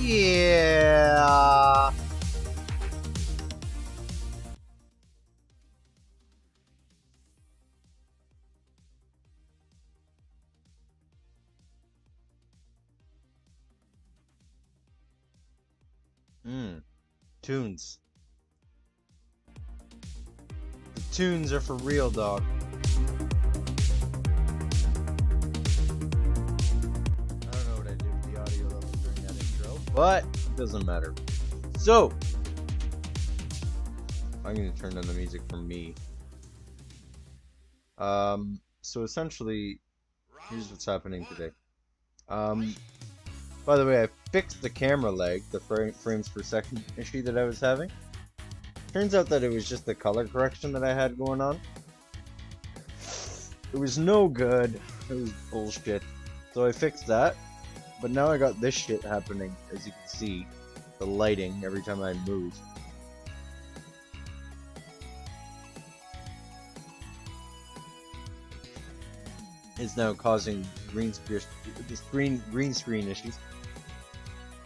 Yeah. Tunes. The tunes are for real, dog. I don't know what I did with the audio level during that intro, but it doesn't matter. So, I'm going to turn on the music from me. So essentially, here's what's happening today. By the way, I fixed the camera lag, the frames per second issue that I was having. Turns out that it was just the color correction that I had going on. It was no good. It was bullshit. So I fixed that. But now I got this shit happening, as you can see. The lighting every time I move. Is now causing green screen issues.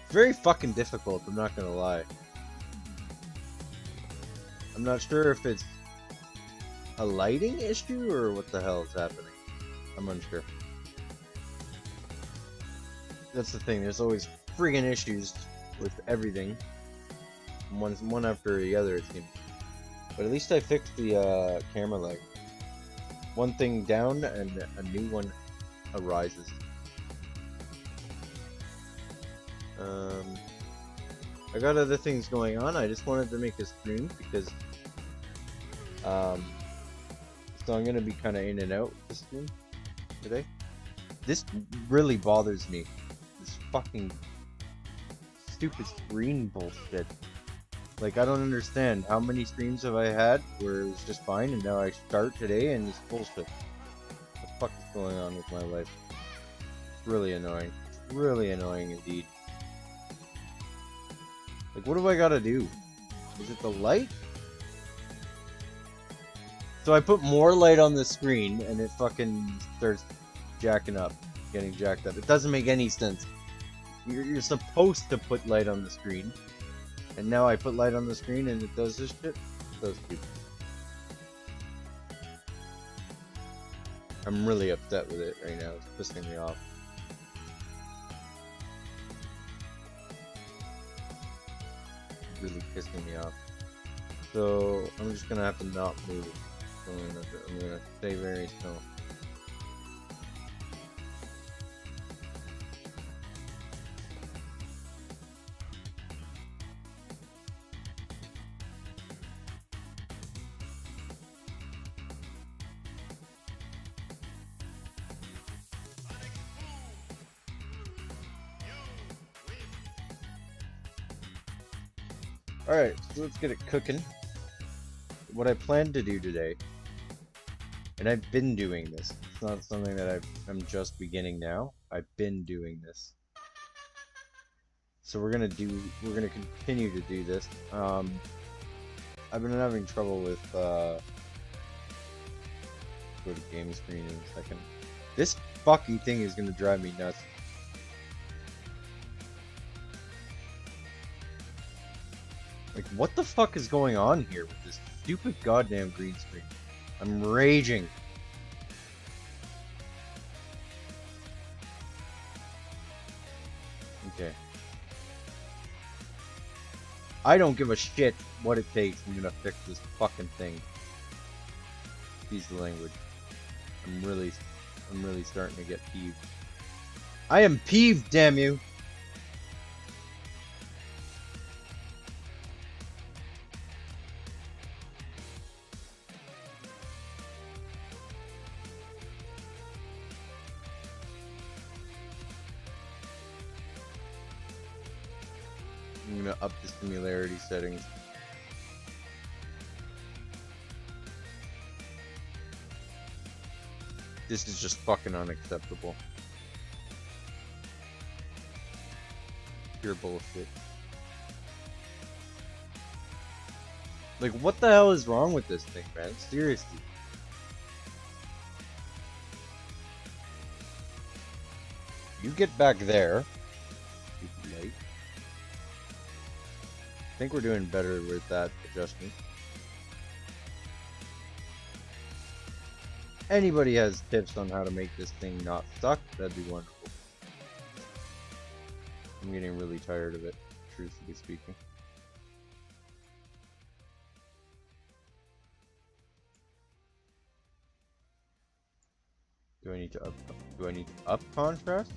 Very fucking difficult, I'm not gonna lie. I'm not sure if it's a lighting issue or what the hell is happening. I'm unsure. That's the thing, there's always friggin' issues with everything. One after the other, it seems. But at least I fixed the camera lag. One thing down and a new one arises. I got other things going on. I just wanted to make a stream because so I'm gonna be kind of in and out with the stream today. This really bothers me. This fucking stupid screen bullshit. Like, I don't understand. How many streams have I had where it was just fine, and now I start today and it's bullshit? What the fuck is going on with my life? It's really annoying. It's really annoying indeed. Like, what do I gotta do? Is it the light? So I put more light on the screen, and it fucking starts jacking up. Getting jacked up. It doesn't make any sense. You're supposed to put light on the screen. And now I put light on the screen and it does this shit? So stupid. I'm really upset with it right now. It's pissing me off. Really pissing me off. So I'm just gonna have to not move. So I'm gonna stay very still. Alright, so let's get it cooking. What I plan to do today, and I've been doing this, it's not something that I'm just beginning now, I've been doing this. So we're gonna continue to do this. I've been having trouble with, go to game screen in a second. This fucking thing is gonna drive me nuts. Like, what the fuck is going on here with this stupid goddamn green screen? I'm raging. Okay. I don't give a shit what it takes. I'm gonna fix this fucking thing. Excuse the language. I'm really starting to get peeved. I am peeved, damn you! I'm gonna up the similarity settings. This is just fucking unacceptable. Pure bullshit. Like, what the hell is wrong with this thing, man? Seriously. You get back there. I think we're doing better with that adjustment. Anybody has tips on how to make this thing not stuck, that'd be wonderful. I'm getting really tired of it, truthfully speaking. Do I need to up contrast?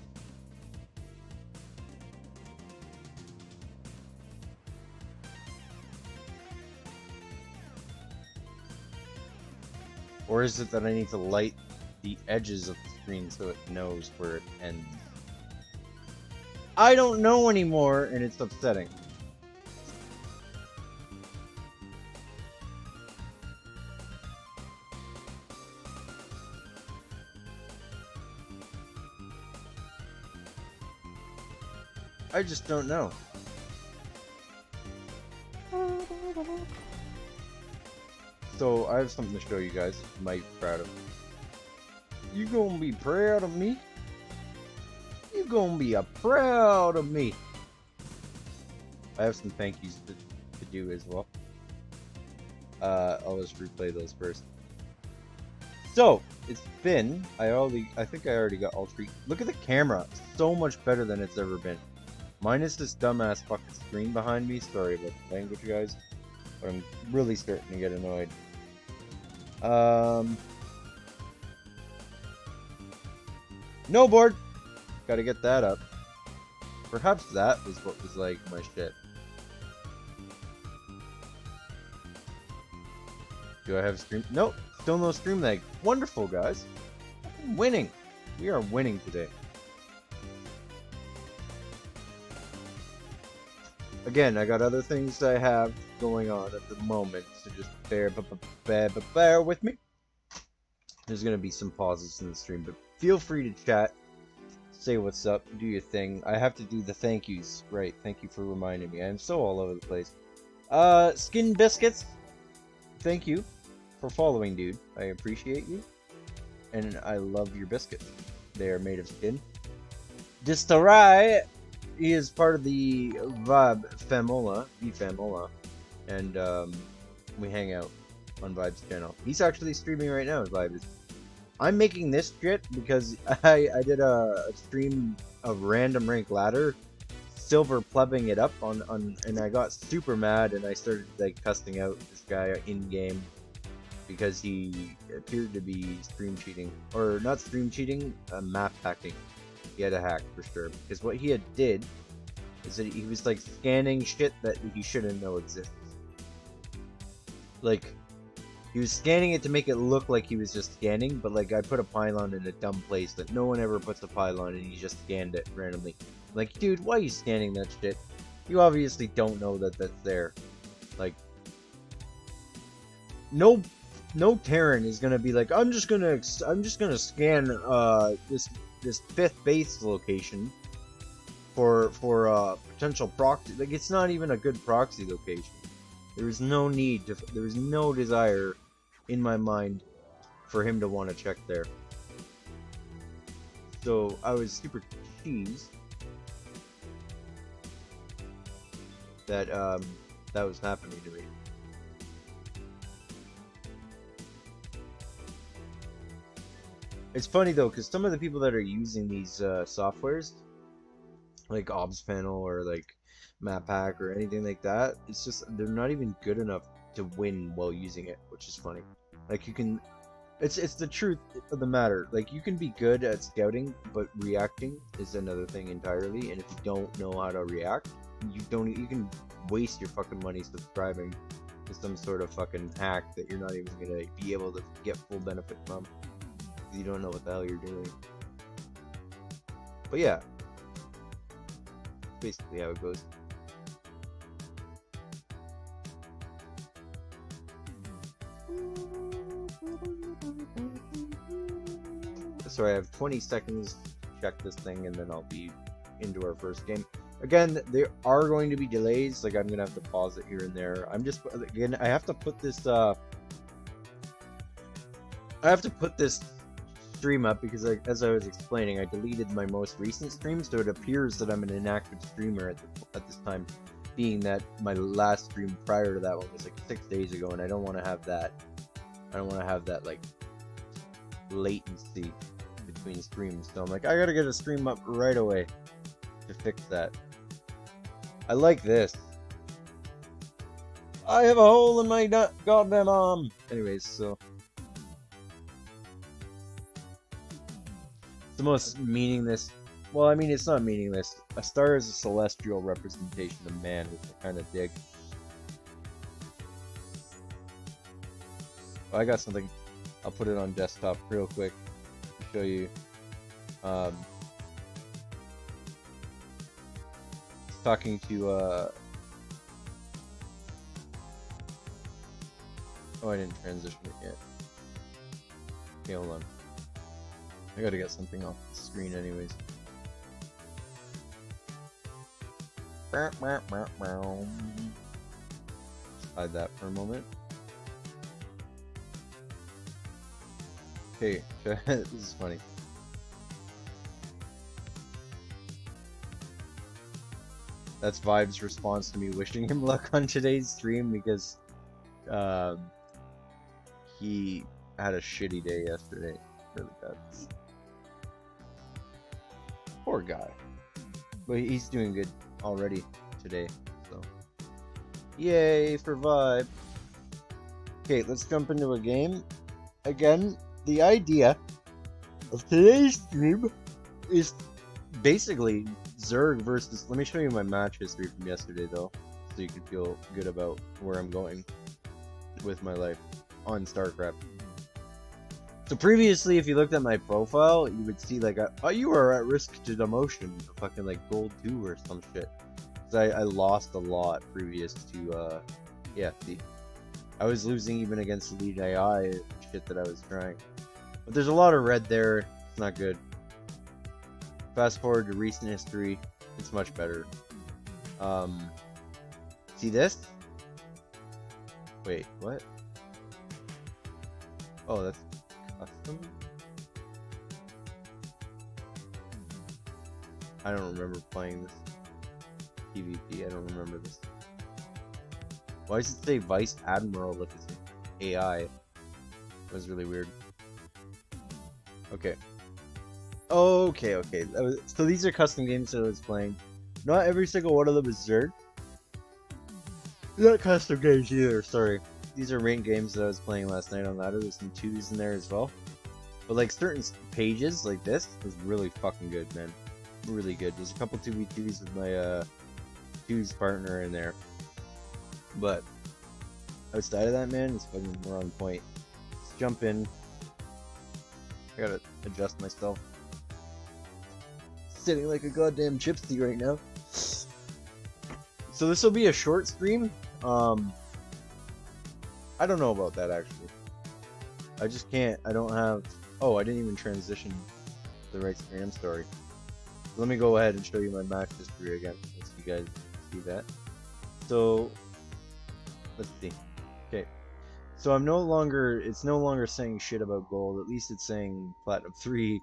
Or is it that I need to light the edges of the screen so it knows where it ends? I don't know anymore, and it's upsetting. I just don't know. So I have something to show you guys that you might be proud of. You gonna be proud of me? You gonna be proud of me? I have some thank yous to do as well. I'll just replay those first. So it's been. I think I already got all three. Look at the camera. It's so much better than it's ever been. Minus this dumbass fucking screen behind me. Sorry about the language, guys. But I'm really starting to get annoyed. No board! Gotta get that up. Perhaps that was what was like my shit. Do I have stream? Nope. Still no stream lag. Wonderful, guys. I'm winning. We are winning today. Again, I got other things I have going on at the moment, so just bear with me. There's gonna be some pauses in the stream, but feel free to chat, say what's up, do your thing. I have to do the thank yous, right? Thank you for reminding me. I am so all over the place. Skin Biscuits, thank you for following, dude. I appreciate you, and I love your biscuits. They are made of skin. Distarai. He is part of the Vibe Famola, and we hang out on Vibe's channel. He's actually streaming right now. Vibe is. I'm making this shit because I did a stream of Random Rank Ladder, silver plubbing it up and I got super mad and I started like cussing out this guy in game because he appeared to be stream cheating, or not stream cheating, map hacking. He had a hack for sure, because what he had did is that he was like scanning shit that he shouldn't know exists. Like, he was scanning it to make it look like he was just scanning, but like I put a pylon in a dumb place that no one ever puts a pylon, and he just scanned it randomly. Like, dude, why are you scanning that shit? You obviously don't know that that's there. Like, no Terran is gonna be like, I'm just gonna scan this fifth base location for potential proxy. Like, it's not even a good proxy location. There is no need to. There is no desire in my mind for him to want to check there. So I was super cheesed that that was happening to me. It's funny though, because some of the people that are using these softwares, like Obs Panel or like Map Hack or anything like that, it's just they're not even good enough to win while using it, which is funny. Like, you can, it's the truth of the matter. Like, you can be good at scouting, but reacting is another thing entirely. And if you don't know how to react, you can waste your fucking money subscribing to some sort of fucking hack that you're not even gonna be able to get full benefit from. You don't know what the hell you're doing. But yeah, that's basically how it goes. So I have 20 seconds to check this thing, and then I'll be into our first game. Again, there are going to be delays. Like, I'm gonna have to pause it here and there. I'm just, again, I have to put this stream up because, as I was explaining, I deleted my most recent stream, so it appears that I'm an inactive streamer at this time, being that my last stream prior to that one was like 6 days ago, and I don't want to have that. I don't want to have that like latency between streams. So I'm like, I gotta get a stream up right away to fix that. I like this. I have a hole in my goddamn arm. Anyways, so it's the most meaningless. Well, I mean, it's not meaningless. A star is a celestial representation of man, which I kind of dig. Oh, I got something. I'll put it on desktop real quick to show you. Talking to oh, I didn't transition it yet. Okay, hold on. I gotta get something off the screen anyways. Just hide that for a moment. Okay, this is funny. That's Vibe's response to me wishing him luck on today's stream because he had a shitty day yesterday. Really bad. Poor guy. But he's doing good already today, so yay for Vibe. Okay, let's jump into a game. Again, the idea of today's stream is basically Zerg versus... Let me show you my match history from yesterday, though, so you can feel good about where I'm going with my life on StarCraft. So previously, if you looked at my profile, you would see like, oh, you are at risk to demotion, fucking like gold 2 or some shit. So I lost a lot previous to, yeah, see. I was losing even against ELITE AI shit that I was trying. But there's a lot of red there, it's not good. Fast forward to recent history, it's much better. See this? Wait, what? Oh, that's custom? I don't remember playing this PvP, I don't remember this. Why does it say Vice Admiral if it's AI? That was really weird. Okay. Okay. So these are custom games that I was playing. Not every single one of them is Zerg. Not custom games either, sorry. These are ranked games that I was playing last night on ladder. There's some 2s in there as well. But like certain pages like this is really fucking good, man. Really good. There's a couple 2v2s with my 2's partner in there. But outside of that, man, it's fucking more on point. Let's jump in. I gotta adjust myself. Sitting like a goddamn gypsy right now. So this will be a short stream. I don't know about that actually. I just can't. I don't have. Oh, I didn't even transition to the right screen. I'm sorry. Let me go ahead and show you my match history again. Let's see you guys see that. So let's see. Okay. So I'm no longer. It's no longer saying shit about gold. At least it's saying platinum 3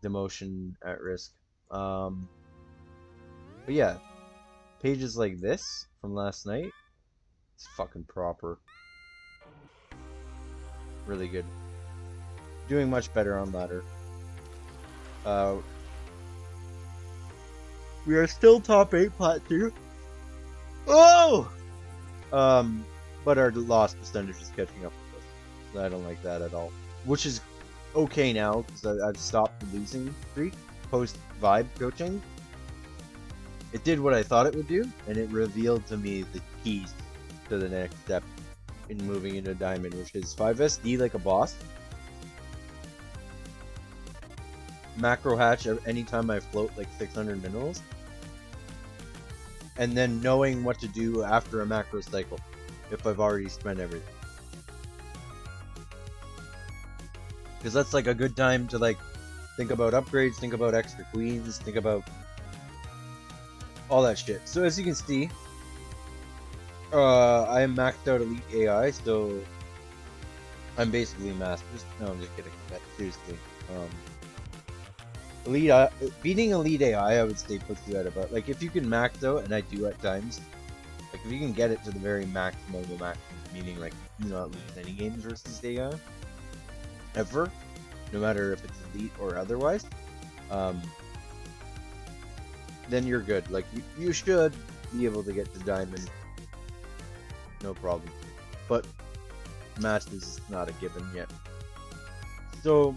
demotion at risk. But yeah, pages like this from last night, it's fucking proper. Really good. Doing much better on ladder. We are still top 8 plat 2. Oh! But our loss percentage is catching up with us. So I don't like that at all. Which is okay now, because I've stopped the losing streak post Vibe coaching. It did what I thought it would do, and it revealed to me the keys to the next step in moving into Diamond, which is 5SD like a boss. Macro hatch anytime I float like 600 minerals. And then knowing what to do after a macro cycle, if I've already spent everything. Because that's like a good time to like think about upgrades, think about extra queens, think about all that shit. So as you can see, I am maxed out ELITE AI, so I'm basically masters. No, I'm just kidding. Seriously. Um, beating Elite AI, I would say, puts you at about, like, if you can max out, and I do at times, like, if you can get it to the very maximum of the maximum, meaning, like, you not lose any games versus AI, ever, no matter if it's Elite or otherwise, then you're good. Like, you should be able to get to Diamond, no problem. But Masters is not a given yet. So,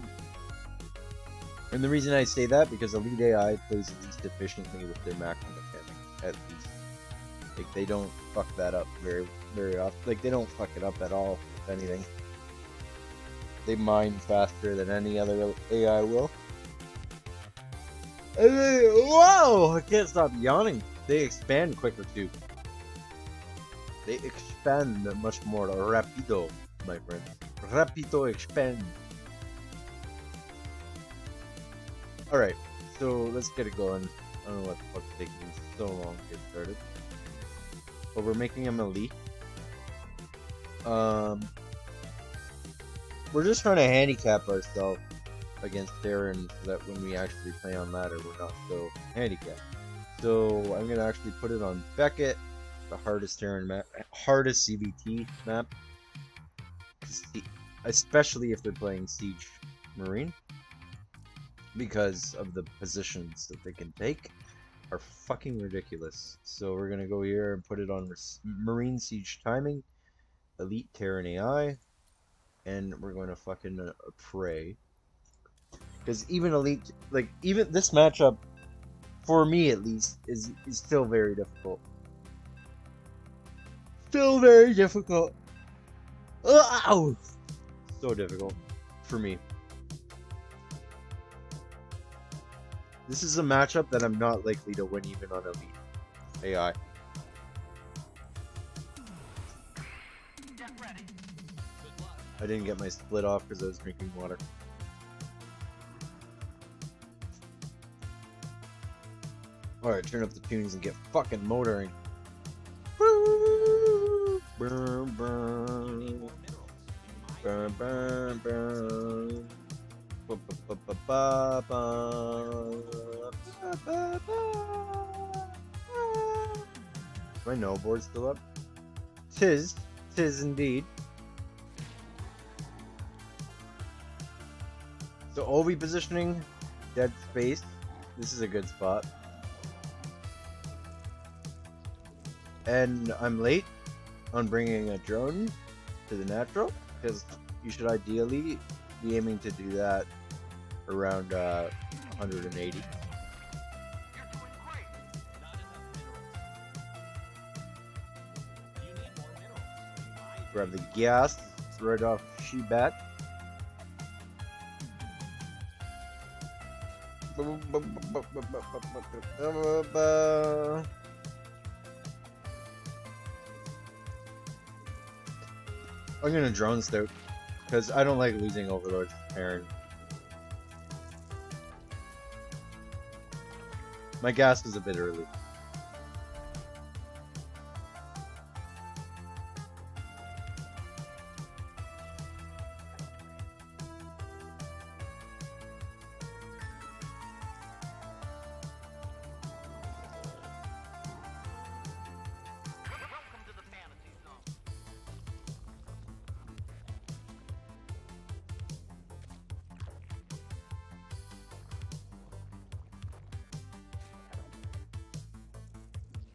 and the reason I say that, because Elite AI plays at least efficiently with their macro mechanics, at least. Like, they don't fuck that up very, very often. Like, they don't fuck it up at all, if anything. They mine faster than any other AI will. And whoa! I can't stop yawning. They expand quicker, too. They expand much more rapido, my friend. Rapido expand. Alright, so let's get it going. I don't know what the fuck's taking so long to get started. But we're making him elite. We're just trying to handicap ourselves against Darren so that when we actually play on ladder, we're not so handicapped. So I'm gonna actually put it on Beckett, the hardest Terran map, hardest CVT map, especially if they're playing Siege Marine, because of the positions that they can take are fucking ridiculous. So we're gonna go here and put it on Marine Siege timing, Elite Terran AI, and we're going to fucking pray. Because even Elite, like, even this matchup, for me at least, is still very difficult. Still very difficult. Ow! So difficult for me. This is a matchup that I'm not likely to win even on Elite AI. I didn't get my split off because I was drinking water. Alright, turn up the tunes and get fucking motoring. Burn, burn. Burn, burn, burn. My no board still up? Tis indeed. So OV positioning, dead space. This is a good spot. And I'm late on bringing a drone to the natural, because you should ideally be aiming to do that around 180. Grab the gas right off Shebat. I'm gonna drone scout because I don't like losing Overlord to Terran. My gas was a bit early.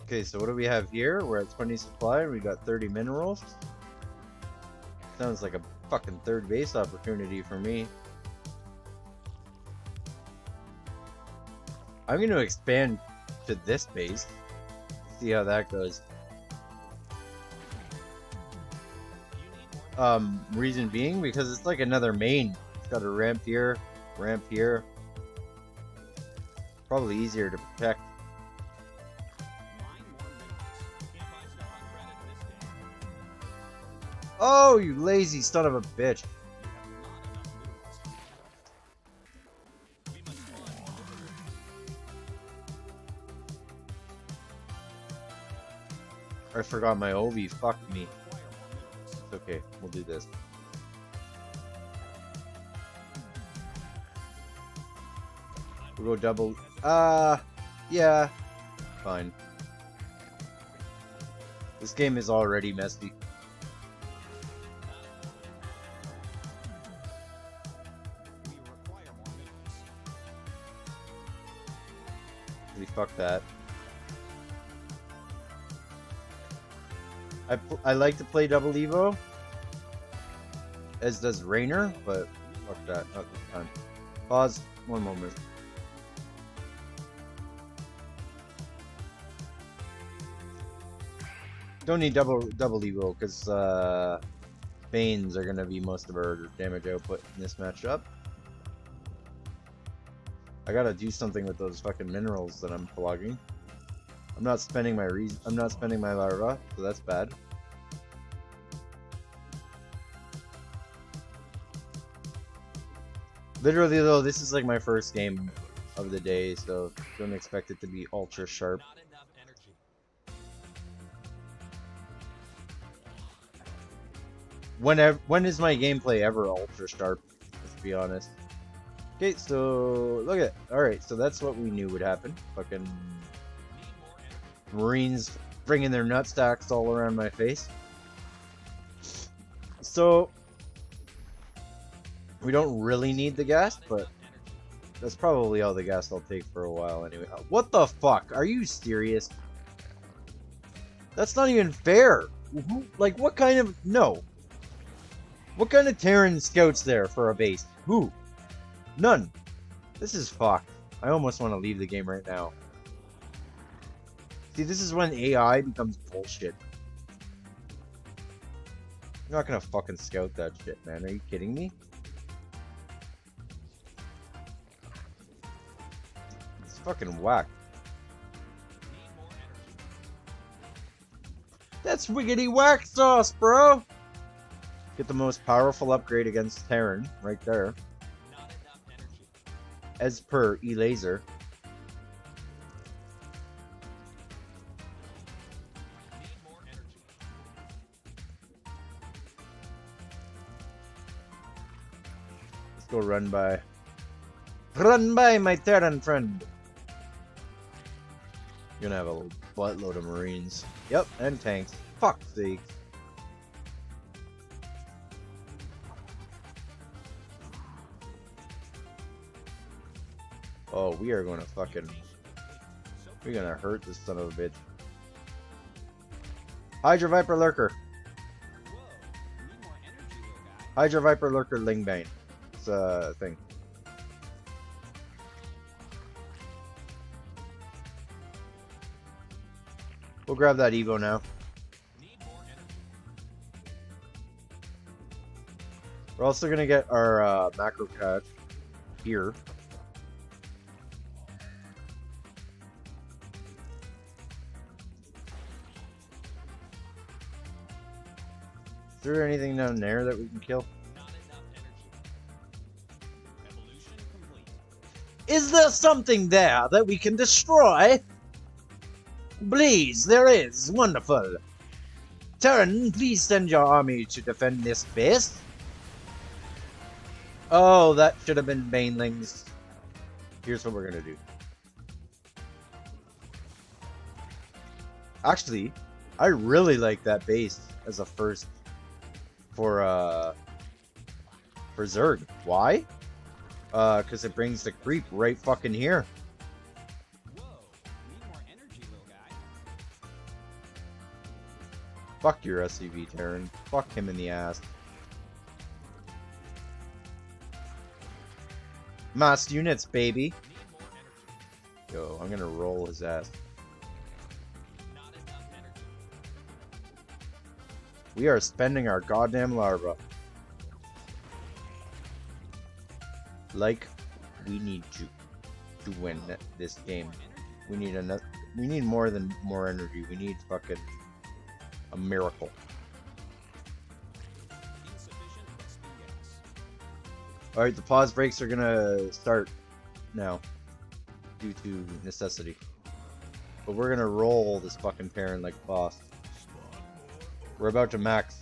Okay, so what do we have here? We're at 20 supply and we got 30 minerals. Sounds like a fucking third base opportunity for me. I'm going to expand to this base. See how that goes. Reason being because it's like another main. It's got a ramp here, Probably easier to protect. Oh, you lazy son of a bitch. I forgot my OV. Fuck me. It's okay. We'll do this. We'll go double. Yeah. Fine. This game is already messy. Fuck that. I like to play double Evo, as does Rainer, but fuck that, not this time. Pause, one moment. Don't need double Evo, because Banes are going to be most of our damage output in this matchup. I gotta do something with those fucking minerals that I'm plugging. I'm not spending my larva, so that's bad. Literally though, this is like my first game of the day, so don't expect it to be ultra sharp. When is my gameplay ever ultra sharp? Let's be honest. Okay, so look at. Alright, so that's what we knew would happen. Fucking Marines bringing their nutstacks all around my face. So we don't really need the gas, but that's probably all the gas I'll take for a while anyway. What the fuck? Are you serious? That's not even fair. Like, what kind of... No. What kind of Terran scouts there for a base? Who? None. This is fucked. I almost want to leave the game right now. See, this is when AI becomes bullshit. You're not gonna fucking scout that shit, man. Are you kidding me? It's fucking whack. That's wiggity whack sauce, bro! Get the most powerful upgrade against Terran right there. As per ELITE. Let's go run by. Run by, my Terran friend! You're gonna have a buttload of Marines. Yep, and tanks. Fuck's sake. Oh, we are gonna fucking... We're gonna hurt this son of a bitch. Hydra Viper Lurker. Hydra Viper Lurker Lingbane. It's a thing. We'll grab that Evo now. We're also gonna get our macro catch here. Is there anything down there that we can kill? Is there something there that we can destroy? Please, there is. Wonderful. Terran, please send your army to defend this base. Oh, that should have been Banelings. Here's what we're gonna do. Actually, I really like that base as a first for Zerg. Why? Because it brings the creep right fucking here. Fuck your SCV Terran. Fuck him in the ass. Mass units, baby. Yo, I'm gonna roll his ass. We are spending our goddamn larva. Like we need to win this game. We need enough. We need more than more energy. We need fucking a miracle. Alright, the pause breaks are gonna start now due to necessity. But we're gonna roll this fucking Terran like boss. We're about to max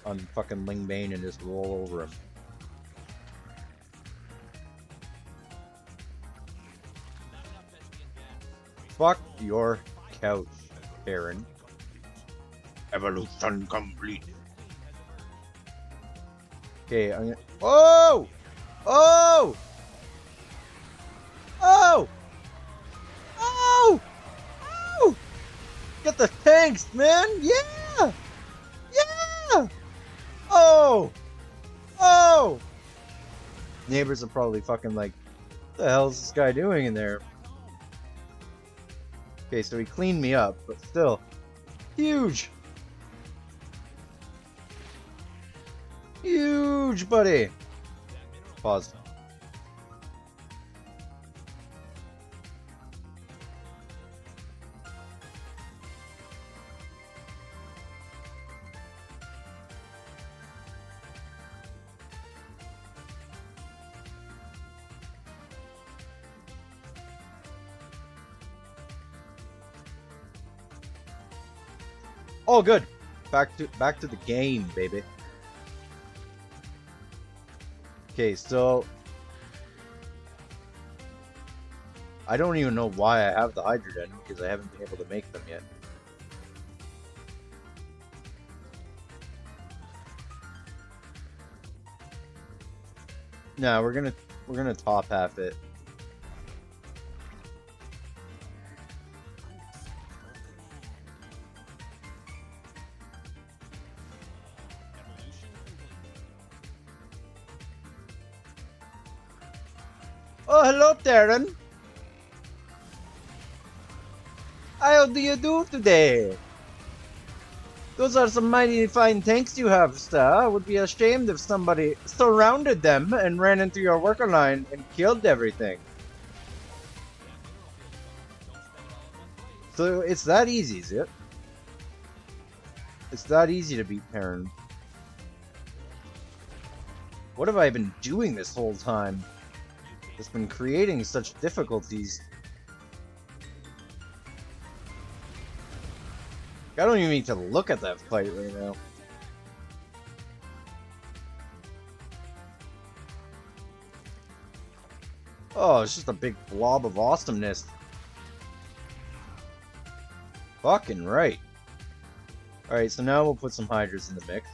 on fucking Lingbane and just roll over him. Fuck your couch, Karen. Evolution complete. Okay, I'm gonna. Oh! Oh! Oh! Oh! Oh! Get the tanks, man! Yeah! Yeah! Oh! Oh! Neighbors are probably fucking like, what the hell is this guy doing in there? Okay, so he cleaned me up, but still, huge! Huge, buddy! Pause. Oh, good. Back to the game, baby. Okay, so I don't even know why I have the hydrogen because I haven't been able to make them yet. No, we're gonna top half it. Oh, hello, Darren. How do you do today? Those are some mighty fine tanks you have, sir. I would be ashamed if somebody surrounded them and ran into your worker line and killed everything. So it's that easy, is it? It's that easy to beat Perrin. What have I been doing this whole time? It's been creating such difficulties. I don't even need to look at that fight right now. Oh, it's just a big blob of awesomeness. Fucking right. Alright, so now we'll put some hydras in the mix.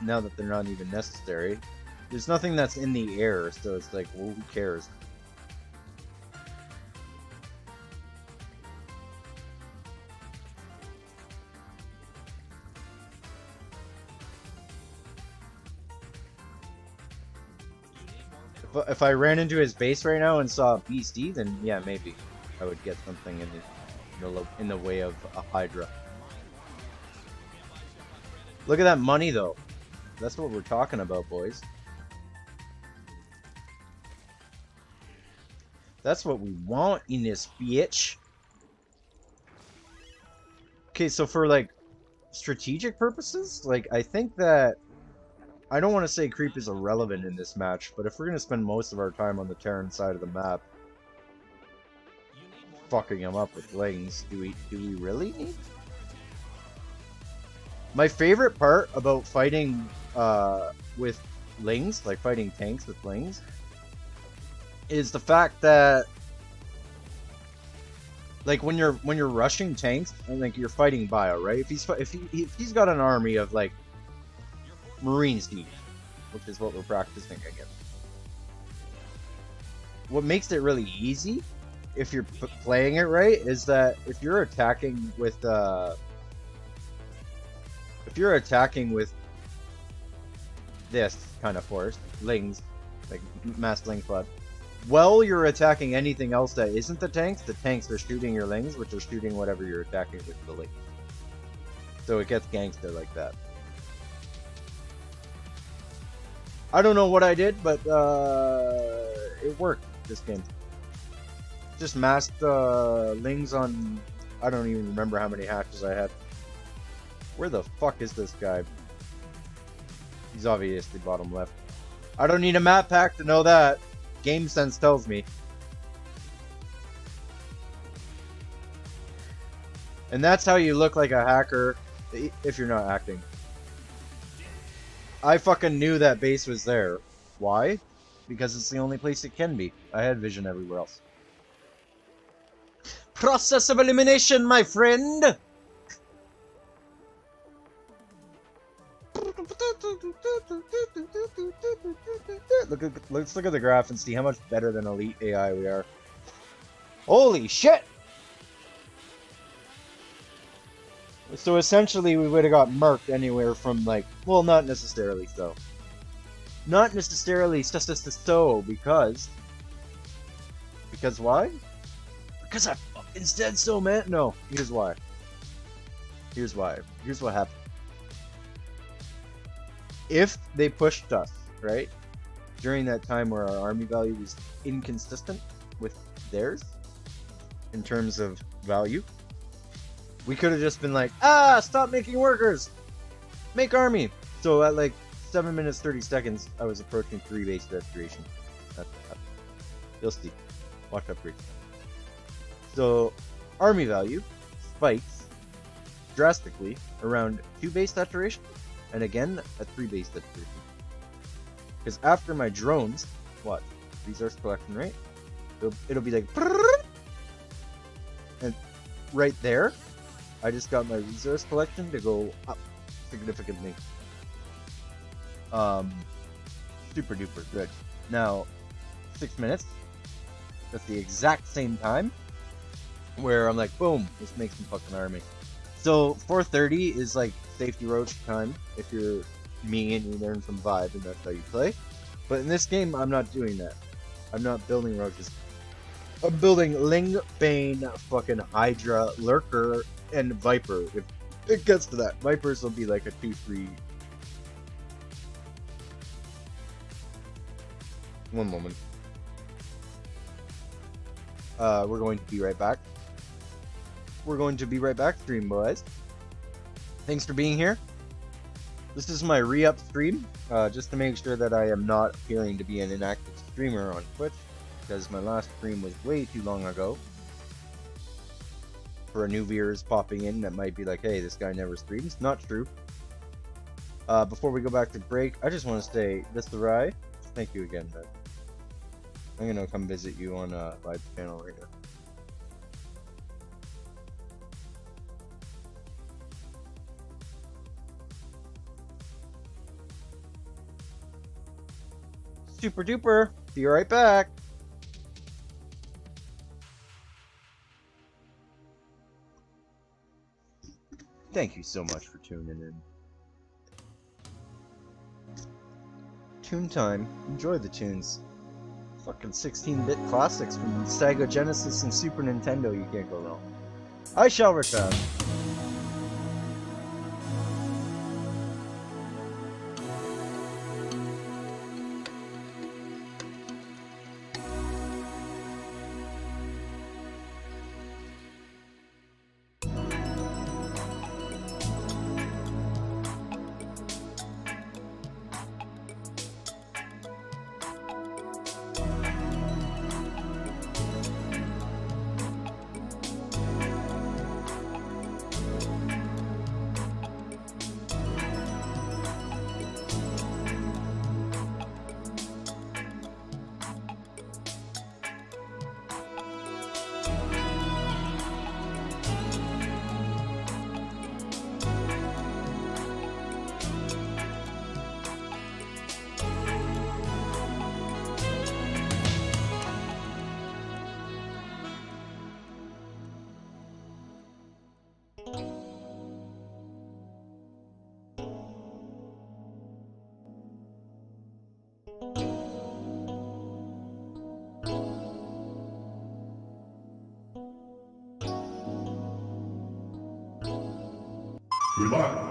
Now that they're not even necessary. There's nothing that's in the air, so it's like, well, who cares? If I ran into his base right now and saw a BC, then yeah, maybe I would get something in the way of a Hydra. Look at that money, though. That's what we're talking about, boys. That's what we want in this bitch. Okay, so for like strategic purposes, like I think that I don't want to say creep is irrelevant in this match, but if we're gonna spend most of our time on the Terran side of the map, fucking him up with lings, do we really need? My favorite part about fighting with lings, like fighting tanks with lings, is the fact that like when you're rushing tanks and like you're fighting bio, right? If he's got an army of like Marine Siege, which is what we're practicing against. What makes it really easy, if you're playing it right, is that if you're attacking with this kind of force, lings, like mass ling flood, while you're attacking anything else that isn't the tanks are shooting your lings, which are shooting whatever you're attacking with the lings. So it gets gangster like that. I don't know what I did, but it worked this game. Just masked lings on, I don't even remember how many hatches I had. Where the fuck is this guy? He's obviously bottom left. I don't need a map pack to know that. Game sense tells me. And that's how you look like a hacker if you're not acting. I fucking knew that base was there. Why? Because it's the only place it can be. I had vision everywhere else. Process of elimination, my friend! Let's look at the graph and see how much better than Elite AI we are. Holy shit! So essentially we would have got murked anywhere from like, well, not necessarily so. Not necessarily so because why? Because I fucking said so, man. No, here's why. Here's why. Here's what happened. If they pushed us, right, during that time where our army value was inconsistent with theirs in terms of value, we could have just been like, stop making workers, make army. So at like 7 minutes 30 seconds, I was approaching 3 base restoration. That's what happened. You'll see. Watch up here. So army value spikes drastically around 2 base saturation, and again at 3 base saturation. Because after my drones, what? Resource collection rate? It'll be like, and right there, I just got my resource collection to go up significantly. Super duper good. Now, 6 minutes. That's the exact same time where I'm like, boom, let's make some fucking army. So 4:30 is like safety roach time if you're me and you learn some vibe and that's how you play. But in this game, I'm not doing that. I'm not building roaches. I'm building Ling, Bane, fucking Hydra, Lurker, and Viper. If it gets to that, Vipers will be like a 2-3. One moment. We're going to be right back. We're going to be right back, stream boys. Thanks for being here. This is my re-up stream, just to make sure that I am not appearing to be an inactive streamer on Twitch, because my last stream was way too long ago. For a new viewers popping in that might be like, hey, this guy never streams. Not true. Before we go back to break, I just want to say, this is Rai. Thank you again, man. I'm gonna come visit you on a live channel right now. Super duper. Be right back. Thank you so much for tuning in. Tune time. Enjoy the tunes. Fucking 16-bit classics from Sega Genesis and Super Nintendo. You can't go wrong. I shall return. Goodbye.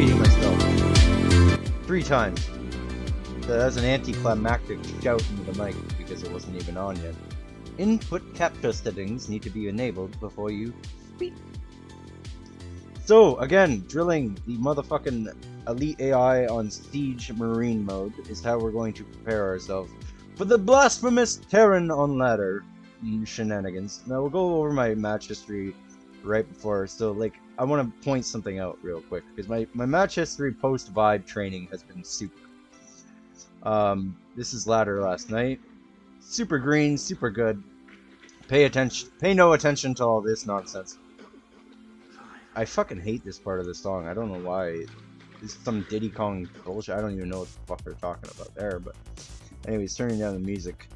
defeating myself 3 times. So that's an anticlimactic shout into the mic because it wasn't even on yet. Input capture settings need to be enabled before you speak. So again, drilling the motherfucking Elite AI on Siege Marine mode is how we're going to prepare ourselves for the blasphemous Terran on ladder shenanigans. Now we'll go over my match history right before. So like, I want to point something out real quick because my match history post vibe training has been super. This is ladder last night. Super green, super good. Pay no attention to all this nonsense. I fucking hate this part of the song. I don't know why. This is some Diddy Kong bullshit. I don't even know what the fuck they're talking about there. But anyways, turning down the music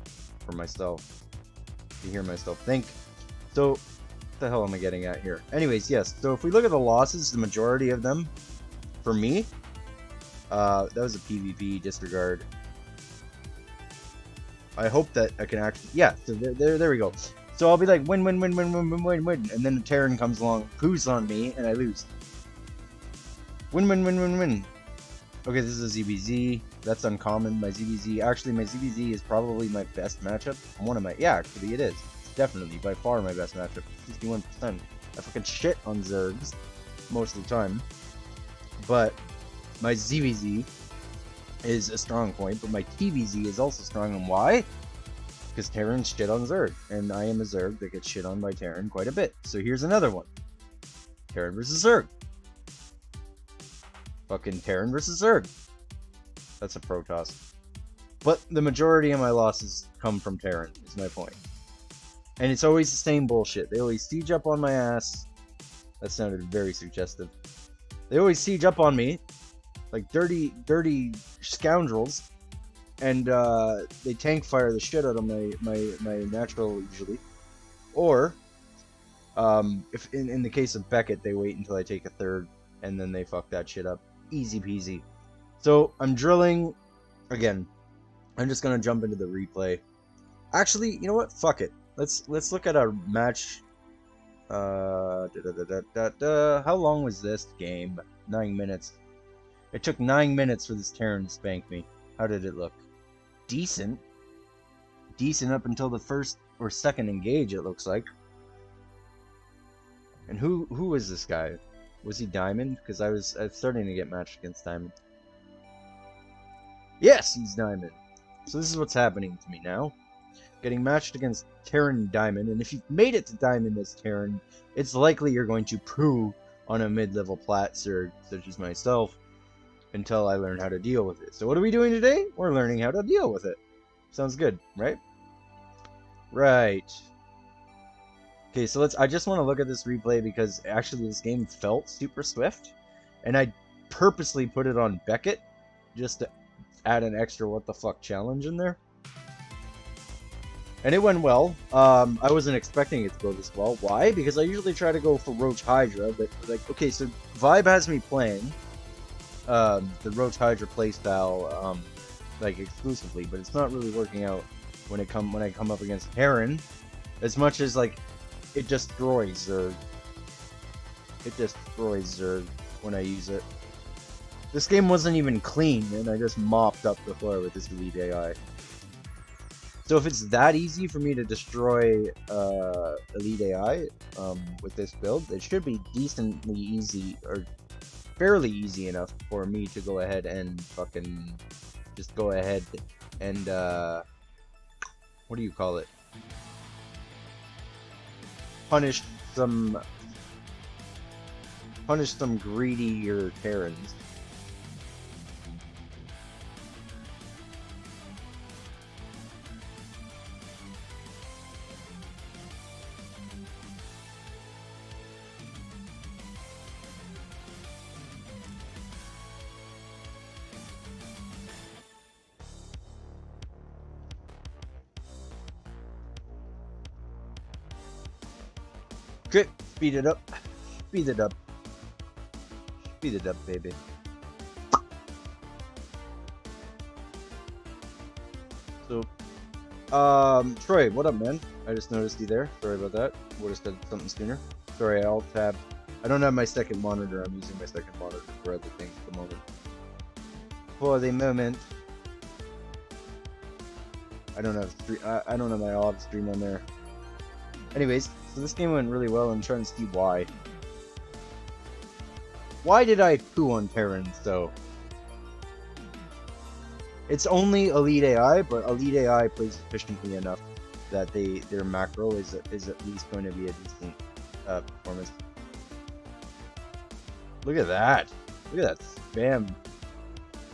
for myself to hear myself think. So, what the hell am I getting at here? Anyways, yes. So if we look at the losses, the majority of them, for me, that was a PvP disregard. I hope that I can actually, yeah. So there we go. So I'll be like win, and then the Terran comes along, poos on me, and I lose. Win. Okay, this is a ZBZ. That's uncommon. My ZBZ, actually, my ZBZ is probably my best matchup. Yeah, actually, it is. It's definitely by far my best matchup. 61%. I fucking shit on Zergs most of the time, but my ZBZ is a strong point, but my TVZ is also strong. And why? Because Terran shit on Zerg, and I am a Zerg that gets shit on by Terran quite a bit. So here's another one. Terran versus Zerg. Fucking Terran versus Zerg. That's a Protoss. But the majority of my losses come from Terran, is my point. And it's always the same bullshit. They always siege up on my ass. That sounded very suggestive. They always siege up on me, like dirty scoundrels, and they tank fire the shit out of my natural usually. Or if in the case of Beckett, they wait until I take a third and then they fuck that shit up. Easy peasy. So I'm drilling again. I'm just gonna jump into the replay. Actually, you know what? Fuck it. Let's look at our match. How long was this game? 9 minutes. It took 9 minutes for this Terran to spank me. How did it look? Decent. Decent up until the first or second engage, it looks like. And who was this guy? Was he Diamond? Because I was starting to get matched against Diamond. Yes, he's Diamond. So this is what's happening to me now. Getting matched against Terran Diamond, and if you've made it to Diamond as Terran, it's likely you're going to poo on a mid-level plat Zerg, such as myself, until I learn how to deal with it. So what are we doing today? We're learning how to deal with it. Sounds good, right? Right. Okay, so I just want to look at this replay because actually this game felt super swift, and I purposely put it on Beckett just to add an extra what the fuck challenge in there. And it went well. I wasn't expecting it to go this well. Why? Because I usually try to go for Roach Hydra, but like, okay, so Vibe has me playing the Roach Hydra playstyle like exclusively, but it's not really working out when I come up against Terran, as much as like it destroys Zerg. It destroys Zerg when I use it. This game wasn't even clean, and I just mopped up the floor with this Elite AI. So if it's that easy for me to destroy Elite AI with this build, it should be decently easy, or fairly easy enough for me to go ahead and fucking just go ahead and what do you call it? Punish some greedier Terrans. Okay, speed it up. Speed it up. Speed it up, baby. So, Troy, what up, man? I just noticed you there. Sorry about that. Would have said something sooner. Sorry, I I don't have my second monitor. I'm using my second monitor for other things at the moment. For the moment, I don't have I don't have my odd stream on there. Anyways, so this game went really well. I'm trying to see why. Why did I poo on Terran? So it's only Elite AI, but Elite AI plays efficiently enough that their macro is at least going to be a decent performance. Look at that! Look at that spam.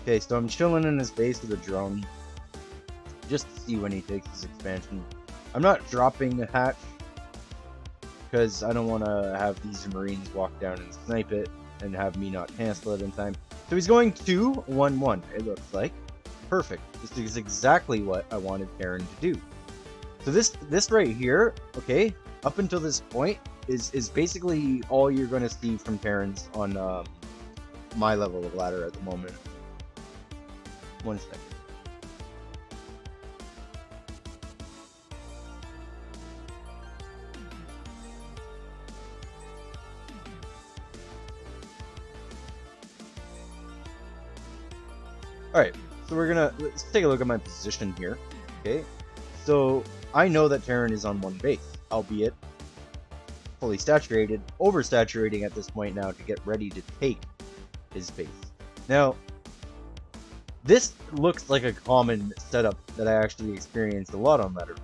Okay, so I'm chilling in his base with a drone, just to see when he takes his expansion. I'm not dropping the hatch because I don't want to have these Marines walk down and snipe it and have me not cancel it in time. So he's going 2-1-1. It looks like perfect. This is exactly what I wanted Terran to do. So this right here, okay, up until this point is basically all you're going to see from Terrans on my level of ladder at the moment. 1 second. Alright, so let's take a look at my position here. Okay, so I know that Terran is on one base, albeit fully saturated, oversaturating at this point now to get ready to take his base. Now, this looks like a common setup that I actually experienced a lot on ladder.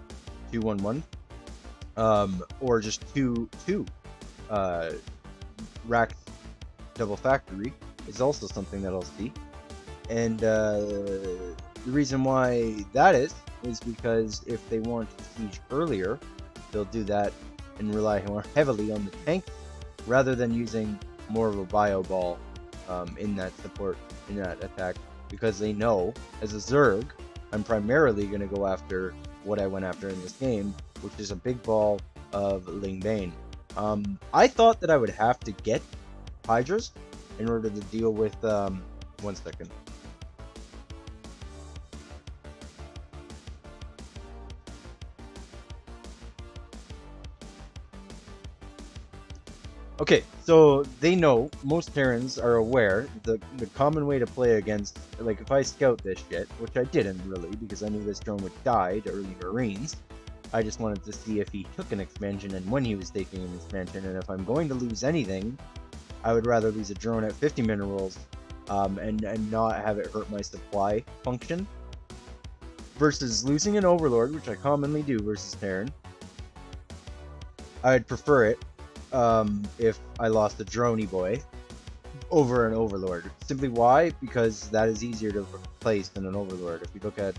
2-1-1, or just 2-2. Racked double factory is also something that I'll see. And the reason why that is because if they want to siege earlier, they'll do that and rely more heavily on the tank rather than using more of a bio ball in that support, in that attack, because they know as a Zerg, I'm primarily going to go after what I went after in this game, which is a big ball of Ling Bane. I thought that I would have to get Hydras in order to deal with 1 second. Okay, so they know, most Terrans are aware, the common way to play against, like if I scout this shit, which I didn't really, because I knew this drone would die to early Marines, I just wanted to see if he took an expansion and when he was taking an expansion, and if I'm going to lose anything, I would rather lose a drone at 50 minerals, and not have it hurt my supply function, versus losing an Overlord, which I commonly do versus Terran. I'd prefer it if I lost a droney boy over an Overlord. Simply why? Because that is easier to replace than an Overlord. If we look at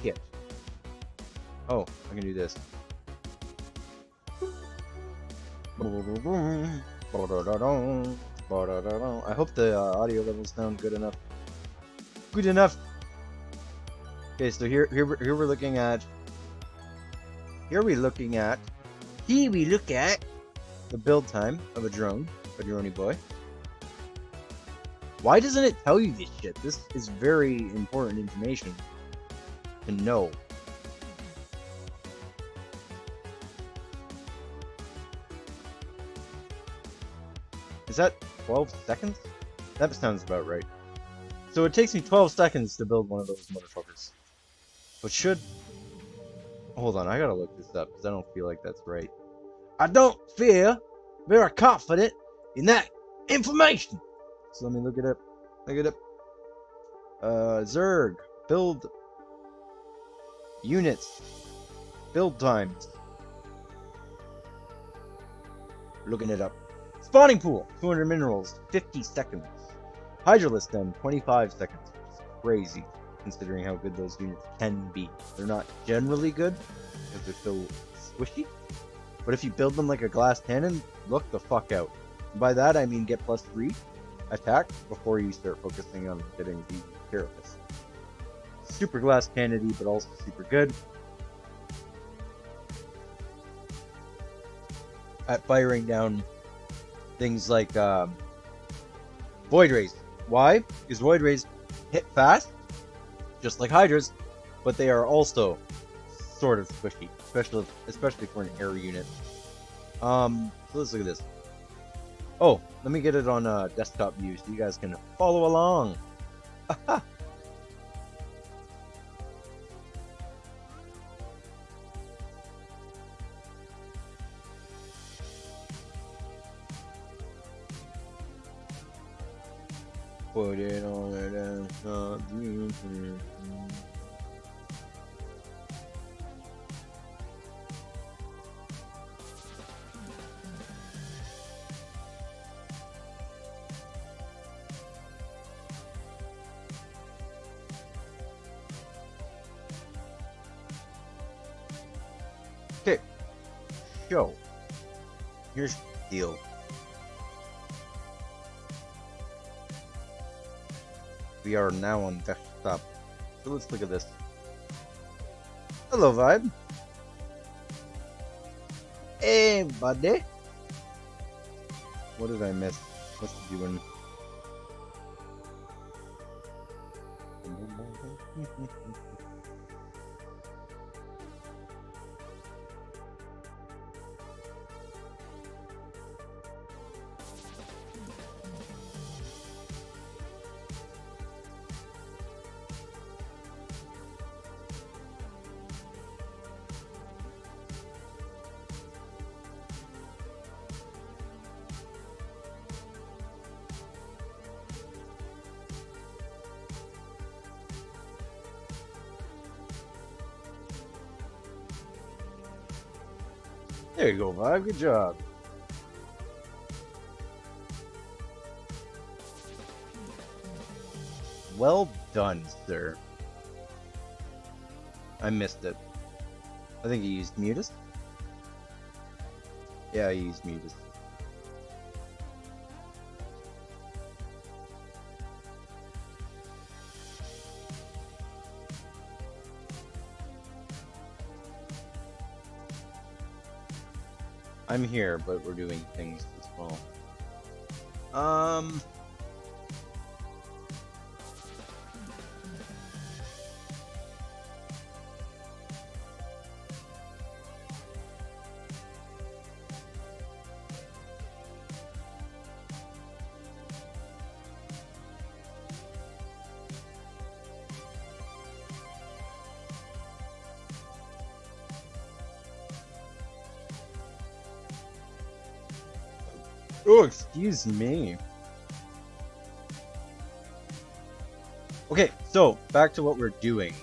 shit. Oh, I can do this. I hope the audio levels sound good enough. Good enough. Okay, so here we're looking at. Here we look at the build time of a droney boy. Why doesn't it tell you this shit? This is very important information to know. Is that 12 seconds? That sounds about right. So it takes me 12 seconds to build one of those motherfuckers. But should... Hold on, I gotta look this up because I don't feel like that's right. I don't feel very confident in that information. So let me look it up. Look it up. Zerg build units, build times. Looking it up. Spawning pool, 200 minerals, 50 seconds. Hydralisk stem, 25 seconds. Which is crazy, considering how good those units can be. They're not generally good, because they're so squishy. But if you build them like a glass cannon, look the fuck out. And by that I mean get +3 attack before you start focusing on getting the Carapace. Super glass cannony, but also super good at firing down things like Void Rays. Why? Because Void Rays hit fast, just like Hydras, but they are also sort of squishy, especially for an air unit. So let's look at this. Oh, let me get it on desktop view so you guys can follow along. Put it on the desktop view. Okay, so here's the deal. We are now on desktop. So let's look at this. Hello, Vibe. Hey, buddy. What did I miss? What's he doing? There you go, Vibe. Good job. Well done, sir. I missed it. I think you used mutus. Yeah, I used mutus. I'm here, but we're doing things as well. Oh, excuse me. Okay, so back to what we're doing.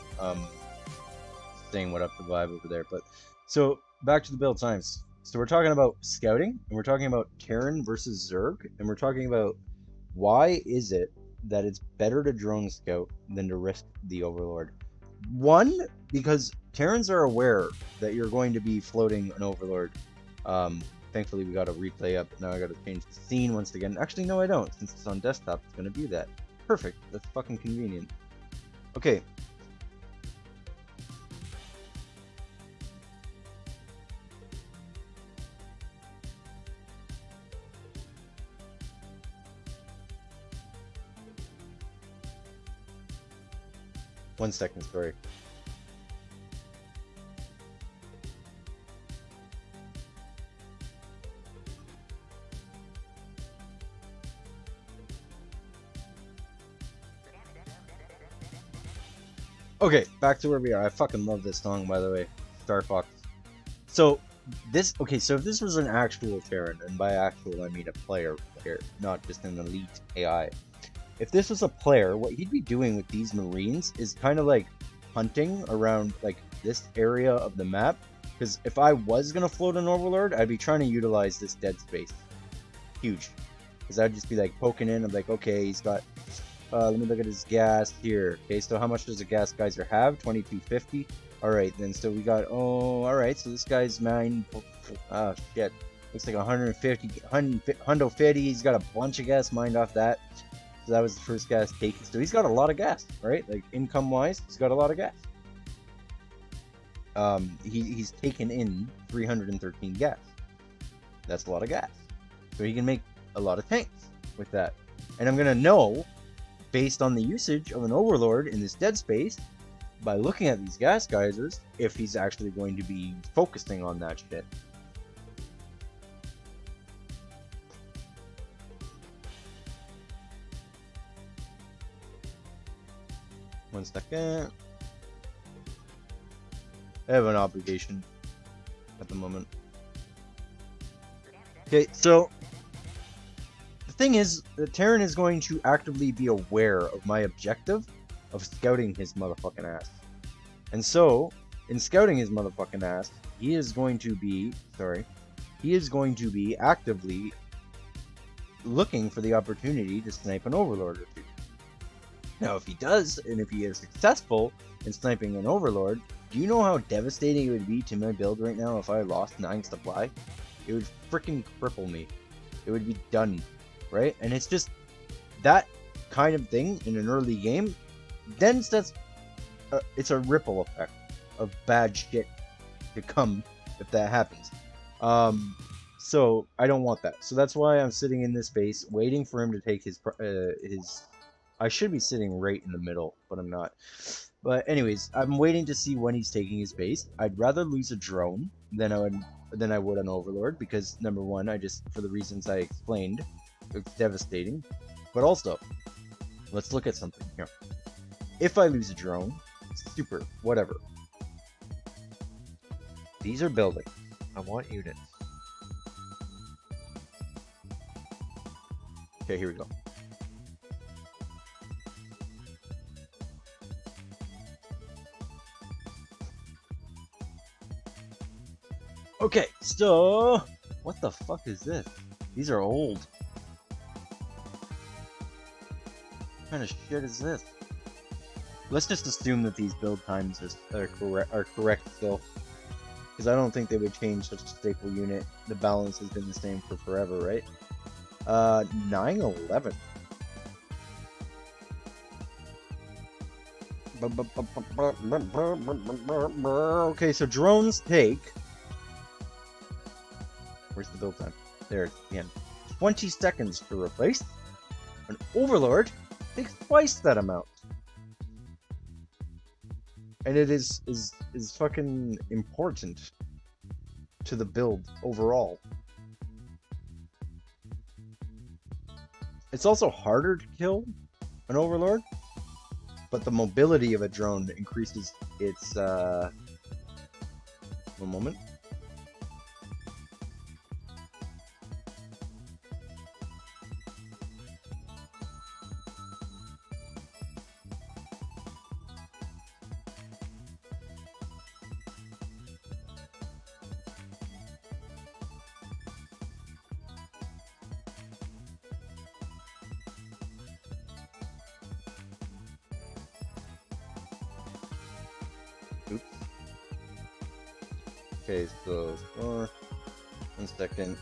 Saying what up the Vibe over there, but so back to the build times. So we're talking about scouting, and we're talking about Terran versus Zerg, and we're talking about why is it that it's better to drone scout than to risk the Overlord. One, because Terrans are aware that you're going to be floating an Overlord. Thankfully, we got a replay up. Now I got to change the scene once again. Actually, no, I don't. Since it's on desktop, it's going to do that. Perfect. That's fucking convenient. Okay. One second, sorry. Okay, back to where we are. I fucking love this song, by the way. Star Fox. So, this... Okay, so if this was an actual Terran, and by actual I mean a player, not just an elite AI. If this was a player, what he'd be doing with these Marines is kind of like hunting around like this area of the map. Because if I was going to float an Overlord, I'd be trying to utilize this dead space. Huge. Because I'd just be like poking in. I'm like, okay, he's got... let me look at his gas here. Okay, so how much does a gas geyser have? 2250. Alright, then, so we got, oh, alright, so this guy's mine, oh, shit. Looks like 150, he's got a bunch of gas mined off that. So that was the first gas taken. So he's got a lot of gas, right? Like, income-wise, he's got a lot of gas. He's taken in 313 gas. That's a lot of gas. So he can make a lot of tanks with that. And I'm gonna know, based on the usage of an Overlord in this dead space, by looking at these gas geysers if he's actually going to be focusing on that shit. One second. I have an obligation at the moment. Okay, so the thing is that Terran is going to actively be aware of my objective of scouting his motherfucking ass. And so, in scouting his motherfucking ass, he is going to be actively looking for the opportunity to snipe an overlord or two. Now, if he does, and if he is successful in sniping an overlord, do you know how devastating it would be to my build right now if I lost 9 supply? It would freaking cripple me. It would be done, right? And it's just that kind of thing in an early game, then sets it's a ripple effect of bad shit to come if that happens. So I don't want that. So that's why I'm sitting in this base, waiting for him to take his. I should be sitting right in the middle, but I'm not. But anyways, I'm waiting to see when he's taking his base. I'd rather lose a drone than I would an overlord, because number one, for the reasons I explained, it's devastating. But also, let's look at something here. If I lose a drone, super, whatever. These are building. I want units. Okay, here we go. Okay, so what the fuck is this? These are old. What kind of shit is this? Let's just assume that these build times are correct still, because I don't think they would change such a staple unit. The balance has been the same for forever, right? 9/11. Okay, so drones take. Where's the build time? There, again. 20 seconds to replace. An overlord takes twice that amount. And it is fucking important to the build overall. It's also harder to kill an overlord, but the mobility of a drone increases its one moment. Oops. Okay, so 1 second.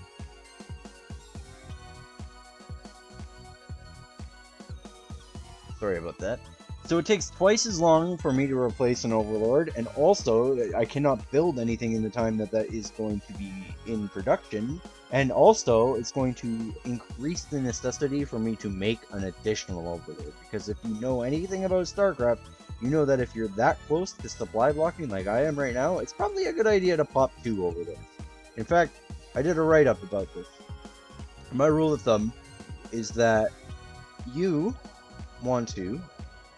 Sorry about that. So it takes twice as long for me to replace an overlord, and also I cannot build anything in the time that is going to be in production, and also it's going to increase the necessity for me to make an additional overlord, because if you know anything about StarCraft, you know that if you're that close to supply blocking like I am right now, it's probably a good idea to pop 2 overlords. In fact, I did a write-up about this. My rule of thumb is that you want to,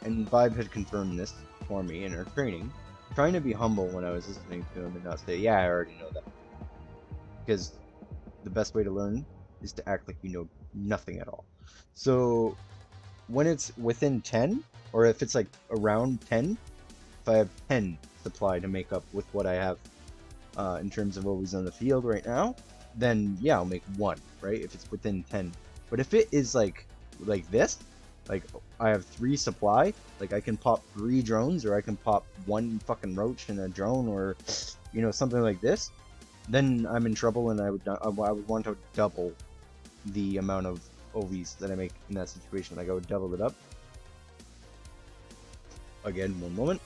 and Vibe had confirmed this for me in our training, trying to be humble when I was listening to him and not say, yeah, I already know that. Because the best way to learn is to act like you know nothing at all. So when it's within 10, or if it's like around 10, if I have 10 supply to make up with what I have in terms of always on the field right now, then yeah, I'll make 1, right? If it's within 10. But if it is like this, like I have 3 supply, like I can pop 3 drones, or I can pop 1 fucking roach in a drone, or you know, something like this, then I'm in trouble, and I would want to double the amount of OVs that I make in that situation. Like I would double it up. Again, 1 moment.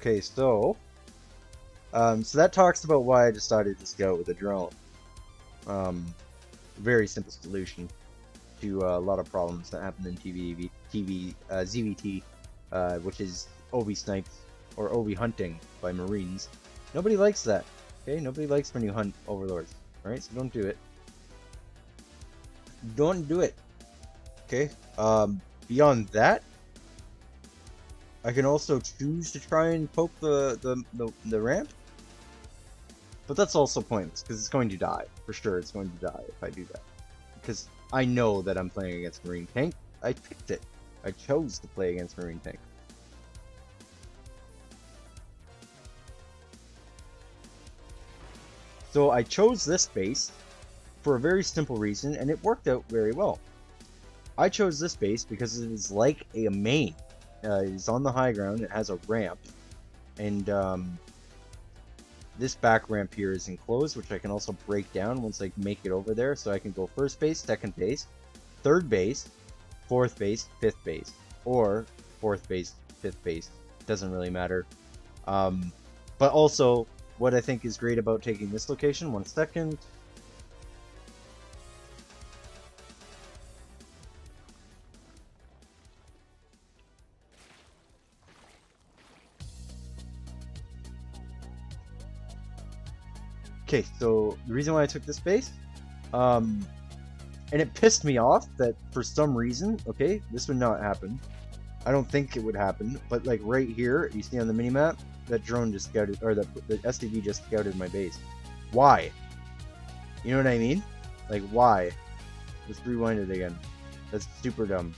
Okay, so that talks about why I decided to scout with a drone. Very simple solution to a lot of problems that happen in ZVT, which is OB snipes or OB hunting by Marines. Nobody likes that. Okay, nobody likes when you hunt overlords. All right, so don't do it. Don't do it. Okay. Beyond that, I can also choose to try and poke the ramp, but that's also pointless because it's going to die for sure. It's going to die if I do that because I know that I'm playing against Marine tank. I picked it. I chose to play against Marine tank. So I chose this base for a very simple reason, and it worked out very well. I chose this base because it is like a main. It is on the high ground, it has a ramp, and this back ramp here is enclosed, which I can also break down once I make it over there, so I can go first base, second base, third base, fourth base, fifth base, or fourth base, fifth base. Doesn't really matter. But also, what I think is great about taking this location, 1 second. Okay, so the reason why I took this base, and it pissed me off that for some reason, okay, this would not happen. I don't think it would happen, but like right here, you see on the minimap, that drone just scouted, or the SDV just scouted my base. Why? You know what I mean? Like, why? Let's rewind it again. That's super dumb.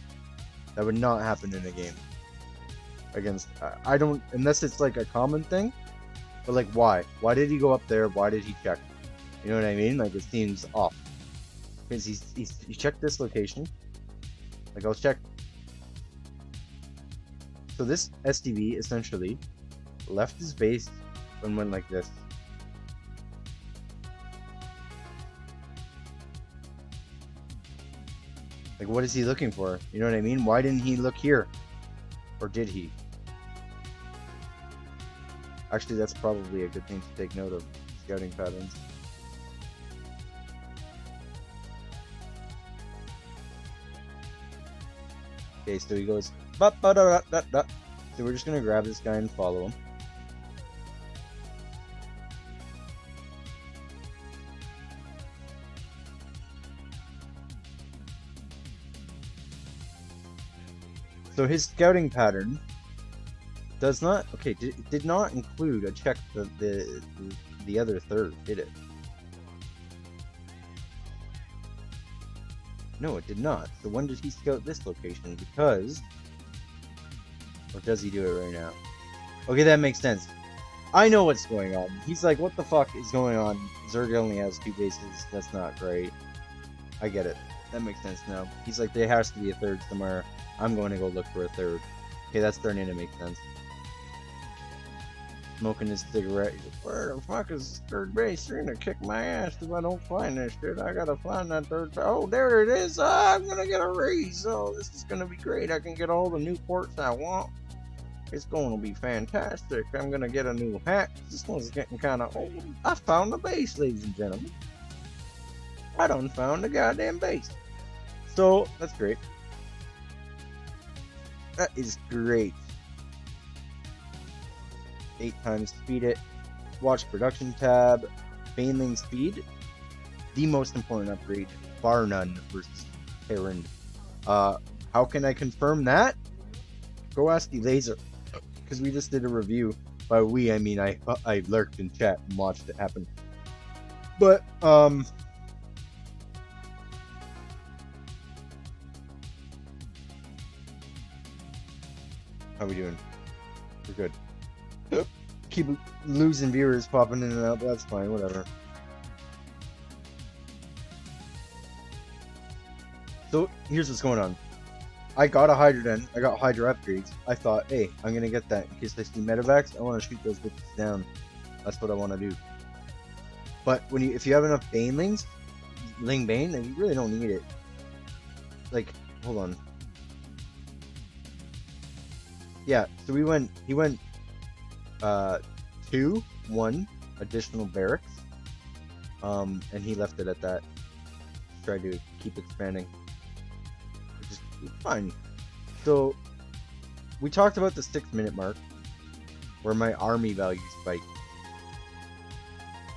That would not happen in a game. Against, I don't, unless it's like a common thing. But like, why? Why did he go up there? Why did he check? You know what I mean? Like, it seems off. Because he checked this location. Like, I'll check. So this SDV essentially left his base and went like this. Like, what is he looking for? You know what I mean? Why didn't he look here? Or did he? Actually, that's probably a good thing to take note of. Scouting patterns. Okay, so he goes. So we're just gonna grab this guy and follow him. So his scouting pattern does not, okay, did not include a check the other third, did it? No, it did not. So when did he scout this location? Because, or does he do it right now? Okay, that makes sense. I know what's going on. He's like, what the fuck is going on? Zerg only has 2 bases. That's not right. I get it. That makes sense now. He's like, there has to be a third somewhere. I'm going to go look for a third. Okay, that's starting to make sense. Smoking his cigarette. He's like, where the fuck is third base? You're gonna kick my ass if I don't find this shit. I gotta find that third base. Oh, there it is. I'm gonna get a raise. Oh, this is gonna be great. I can get all the new ports I want. It's going to be fantastic. I'm gonna get a new hat. This one's getting kind of old. I found the base, ladies and gentlemen. I done found the goddamn base. So, that's great. That is great. 8 times speed it. Watch production tab. Baneling speed. The most important upgrade, bar none versus Terran. How can I confirm that? Go ask the laser. Because we just did a review. By we, I mean I lurked in chat and watched it happen. But, how we doing? We're good. Keep losing viewers popping in and out, but that's fine, whatever. So, here's what's going on. I got a Hydra den, I got Hydra upgrades. I thought, hey, I'm gonna get that in case I see medevacs. I wanna shoot those bitches down. That's what I wanna do. But when if you have enough banelings, Ling Bane, then you really don't need it. Like, hold on. yeah, so he went 2-1 additional barracks. And he left it at that. Tried to keep expanding. Which is fine. So we talked about the 6-minute mark where my army value spiked.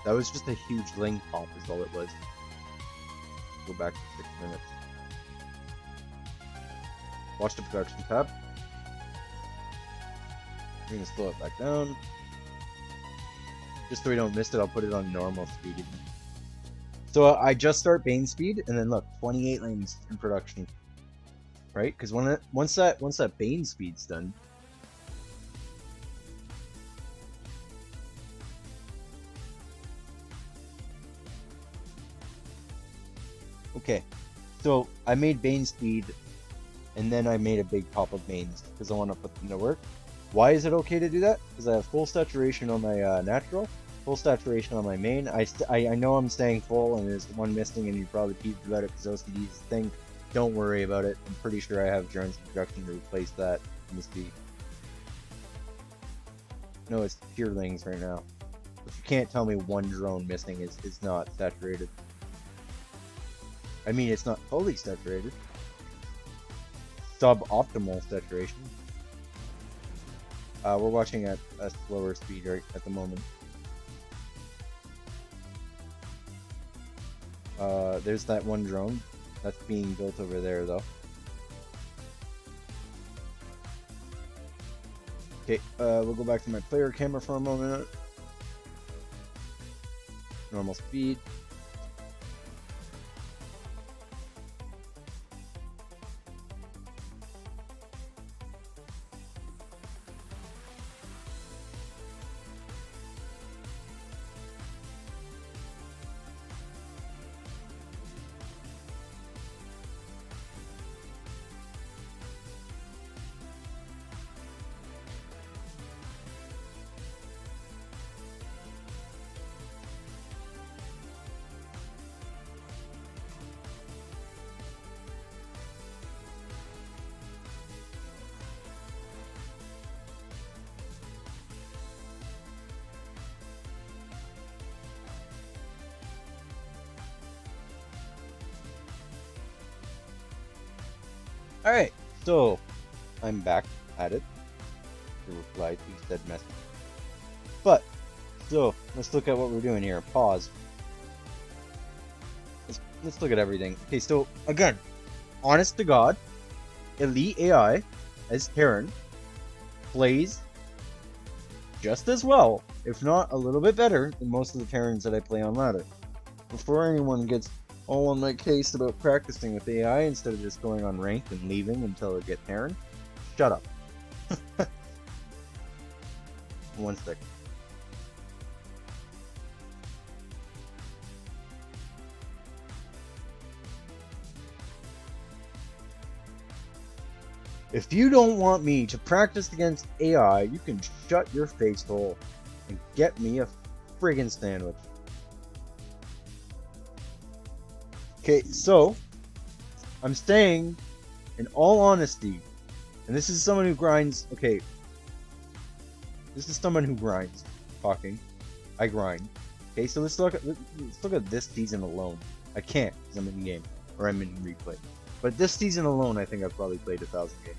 That was just a huge link pop is all it was. Go back to 6 minutes. Watch the production tab. I'm gonna slow it back down. Just so we don't miss it, I'll put it on normal speed again. So I just start Bane speed, and then look, 28 lanes in production. Right? Because once that Bane speed's done, okay. So I made Bane speed, and then I made a big pop of Banes because I want to put them to work. Why is it okay to do that? Because I have full saturation on my natural, full saturation on my main. I know I'm staying full, and there's one missing, and you probably peeved about it because OCD is a thing. Don't worry about it. I'm pretty sure I have drones in production to replace that. Let me see. No, it's Peerlings right now. But you can't tell me one drone missing is not saturated. I mean, it's not fully saturated. Suboptimal saturation. We're watching at a slower speed right at the moment. There's that one drone that's being built over there, though. Okay, we'll go back to my player camera for a moment. Normal speed. Alright, so I'm back at it to reply to said message. But, so, let's look at what we're doing here. Pause. Let's look at everything. Okay, so, again, honest to God, Elite AI as Terran plays just as well, if not a little bit better, than most of the Terrans that I play on ladder. Before anyone gets all on my case about practicing with AI instead of just going on ranked and leaving until I get Terran, shut up. 1 second. If you don't want me to practice against AI, you can shut your face hole and get me a friggin' sandwich. Okay, so I'm saying, in all honesty, and this is someone who grinds. Okay, this is someone who grinds. Talking, I grind. Okay, so let's look at this season alone. I can't because I'm in game or I'm in replay. But this season alone, I think I've probably played 1,000 games.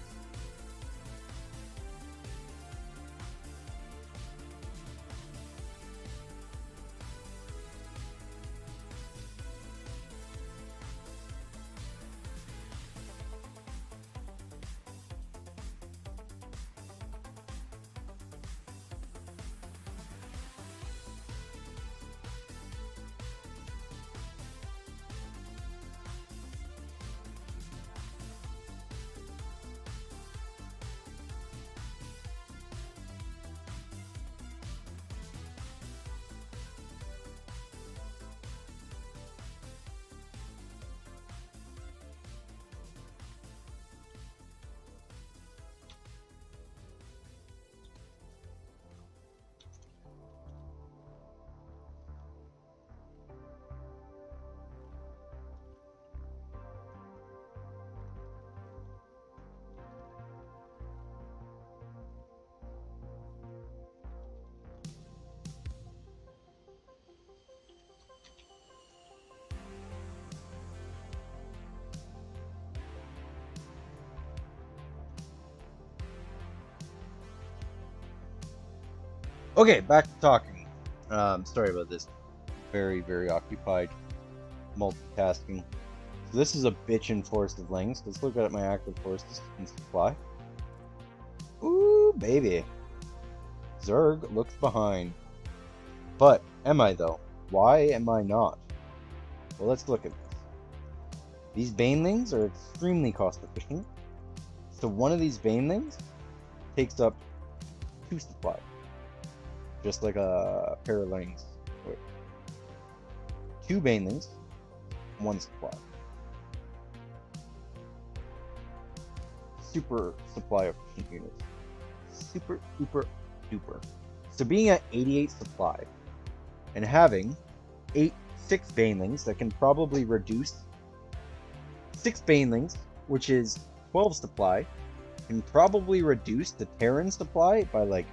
Okay, back to talking. Sorry about this. Very, very occupied multitasking. So this is a bitchin' forest of lings. Let's look at my active forests and supply. Ooh, baby. Zerg looks behind. But am I though? Why am I not? Well, let's look at this. These banelings are extremely cost efficient. So one of these banelings takes up 2 supply. Just like a pair of lings. Wait. 2 banelings, 1 supply. Super supply efficient units. Super, super, duper. So being at 88 supply and having 6 banelings that can probably reduce 6 banelings, which is 12 supply, can probably reduce the Terran supply by like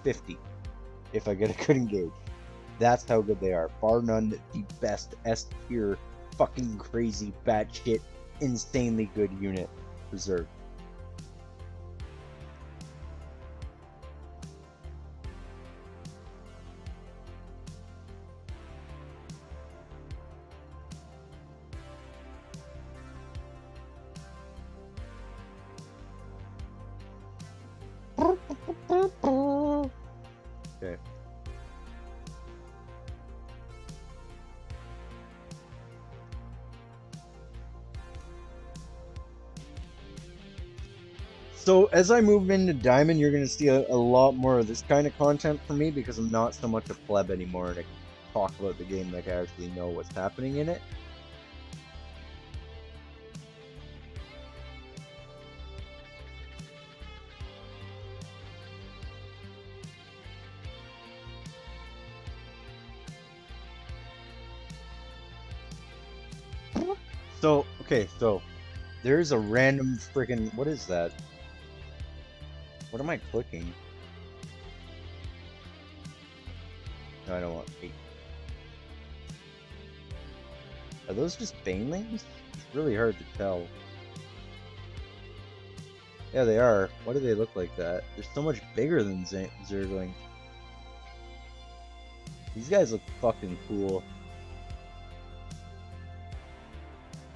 50 if I get a good engage. That's how good they are. Bar none, the best S tier, fucking crazy, batshit, insanely good unit reserved. Okay. So as I move into Diamond, you're going to see a lot more of this kind of content from me because I'm not so much a pleb anymore and I can talk about the game like I actually know what's happening in it. So, okay, so there's a random freaking, what is that? What am I clicking? No, I don't want 8. Are those just banelings? It's really hard to tell. Yeah, they are. Why do they look like that? They're so much bigger than Zergling. These guys look fucking cool.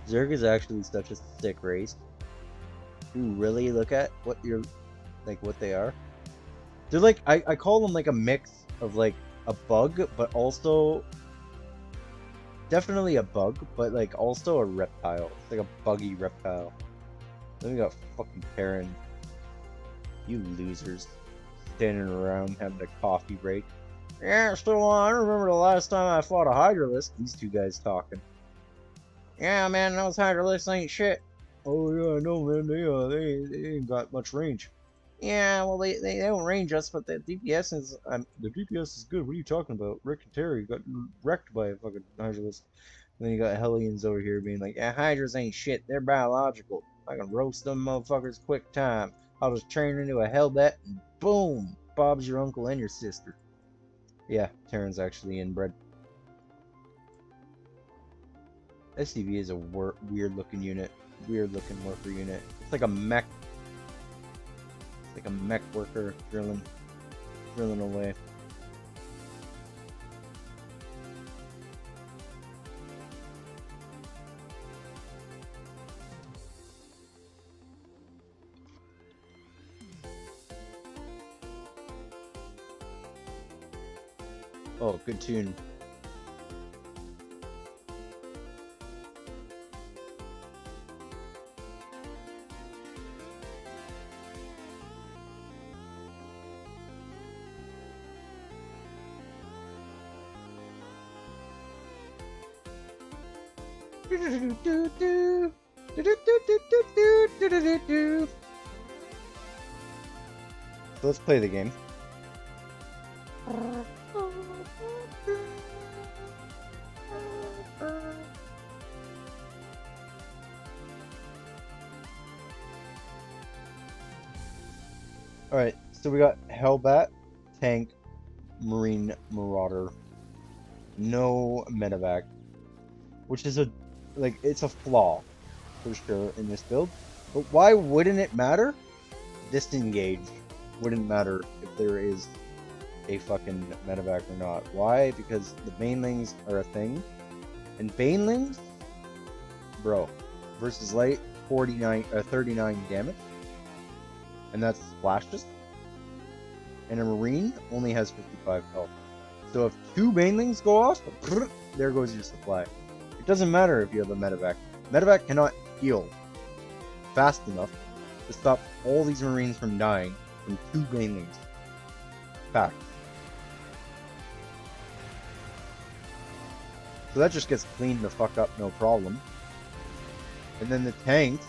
Zerg is actually such a sick race. You really look at what you're, like, what they are. They're like, I call them like a mix of like a bug, but also definitely a bug, but like also a reptile. It's like a buggy reptile. Then we got fucking Terran. You losers. Standing around having a coffee break. Yeah, so I remember the last time I fought a Hydralisk. These two guys talking. Yeah, man, those Hydralisks ain't shit. Oh yeah, I know, man. They ain't got much range. Yeah, well, they don't range us, but the DPS is the DPS is good. What are you talking about? Rick and Terry got wrecked by a fucking Hydralisk. And then you got Hellions over here being like, yeah, Hydras ain't shit. They're biological. I can roast them motherfuckers quick time. I'll just turn into a Hellbat and boom, Bob's your uncle and your sister. Yeah, Terran's actually inbred. SCV is a weird looking unit. Weird looking worker unit. It's like a mech. It's like a mech worker drilling away. Oh, good tune. So let's play the game. Alright, so we got Hellbat, Tank, Marine Marauder, no Medevac, which is it's a flaw for sure in this build. But why wouldn't it matter? Disengage wouldn't matter if there is a fucking medevac or not. Why? Because the banelings are a thing, and banelings, bro, versus light 39 damage, and that's splashes. And a marine only has 55 health. So if 2 banelings go off, there goes your supply. It doesn't matter if you have a medevac. Medevac cannot heal fast enough to stop all these marines from dying from 2 banelings. Fact. So that just gets cleaned the fuck up, no problem. And then the tanks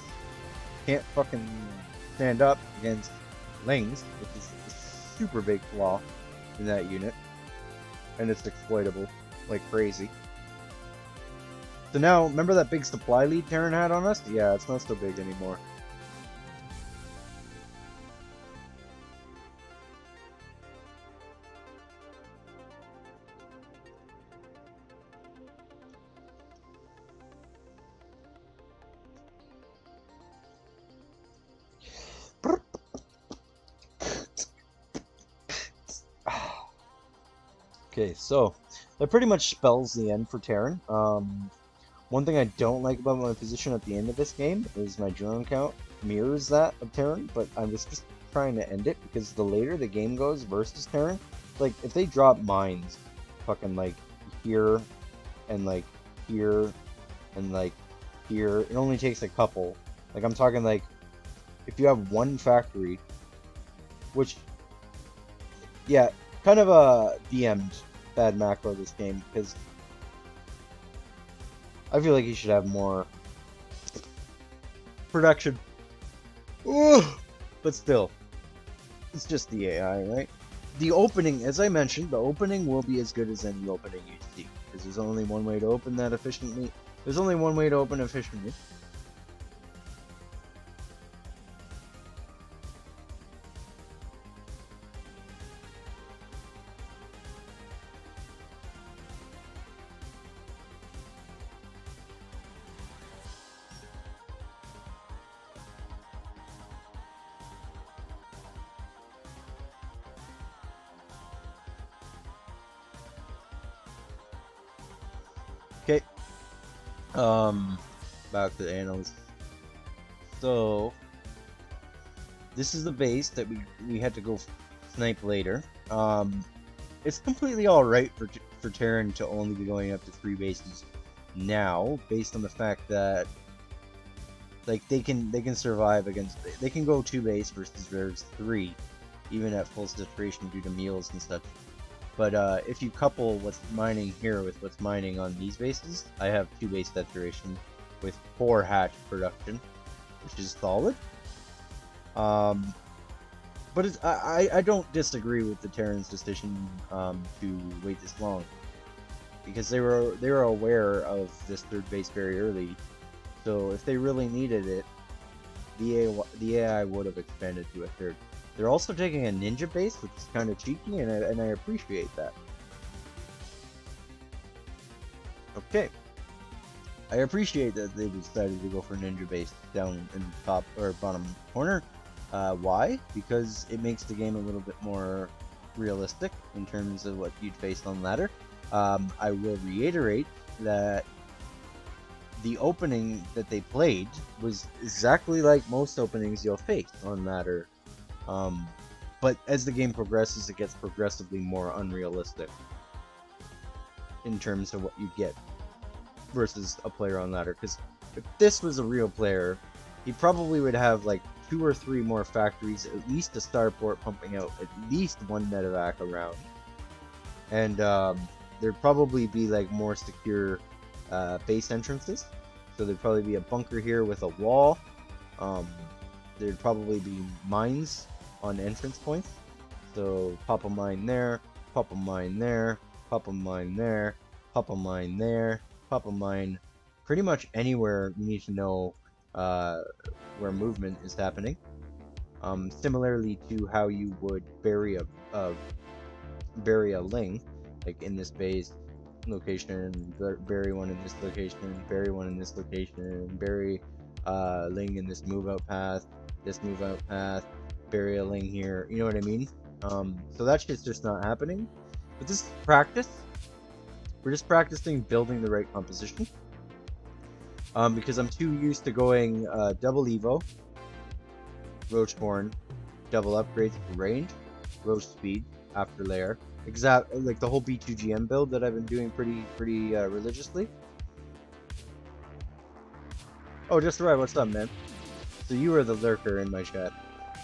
can't fucking stand up against lings, which is a super big flaw in that unit. And it's exploitable like crazy. So now, remember that big supply lead Terran had on us? Yeah, it's not so big anymore. Okay, so that pretty much spells the end for Terran. One thing I don't like about my position at the end of this game is my drone count mirrors that of Terran, but I was just trying to end it because the later the game goes versus Terran, like if they drop mines fucking like here and like here and like here, it only takes a couple. Like I'm talking like if you have one factory, which yeah, kind of a DM'd bad macro this game because I feel like he should have more production. Ooh, but still, it's just the AI, right? The opening, as I mentioned, the opening will be as good as any opening you see because there's only one way to open that efficiently. There's only one way to open efficiently. Okay. Back to the annals. So this is the base that we had to go snipe later. It's completely alright for Terran to only be going up to 3 bases now, based on the fact that like they can survive against, they can go 2 base versus there's 3, even at full saturation due to meals and such. But if you couple what's mining here with what's mining on these bases, I have 2 base saturation with 4 hatch production, which is solid. But it's, I don't disagree with the Terran's decision to wait this long, because they were aware of this 3rd base very early. So if they really needed it, the AI would have expanded to a 3rd. They're also taking a ninja base, which is kind of cheeky, and I appreciate that. Okay. I appreciate that they decided to go for ninja base down in the top or bottom corner. Why? Because it makes the game a little bit more realistic in terms of what you'd face on ladder. I will reiterate that the opening that they played was exactly like most openings you'll face on ladder. But as the game progresses, it gets progressively more unrealistic in terms of what you get versus a player on ladder. Because if this was a real player, he probably would have like 2 or 3 more factories, at least a starport pumping out at least 1 medevac around, and there'd probably be like more secure base entrances. So there'd probably be a bunker here with a wall. There'd probably be mines on entrance points. So pop a mine there, pop a mine there, pop a mine there, pop a mine there, pop a mine. Pretty much anywhere you need to know where movement is happening. Similarly to how you would bury a ling, like in this base location, bury one in this location, bury one in this location, bury ling in this move out path, bury a ling here. You know what I mean? So that shit's just not happening. But this is practice. We're just practicing building the right composition. Because I'm too used to going double Evo, Roach Horn, double upgrades for range, Roach speed after layer. Like the whole B2GM build that I've been doing pretty religiously. Oh, just right. What's up, man? So you were the lurker in my chat.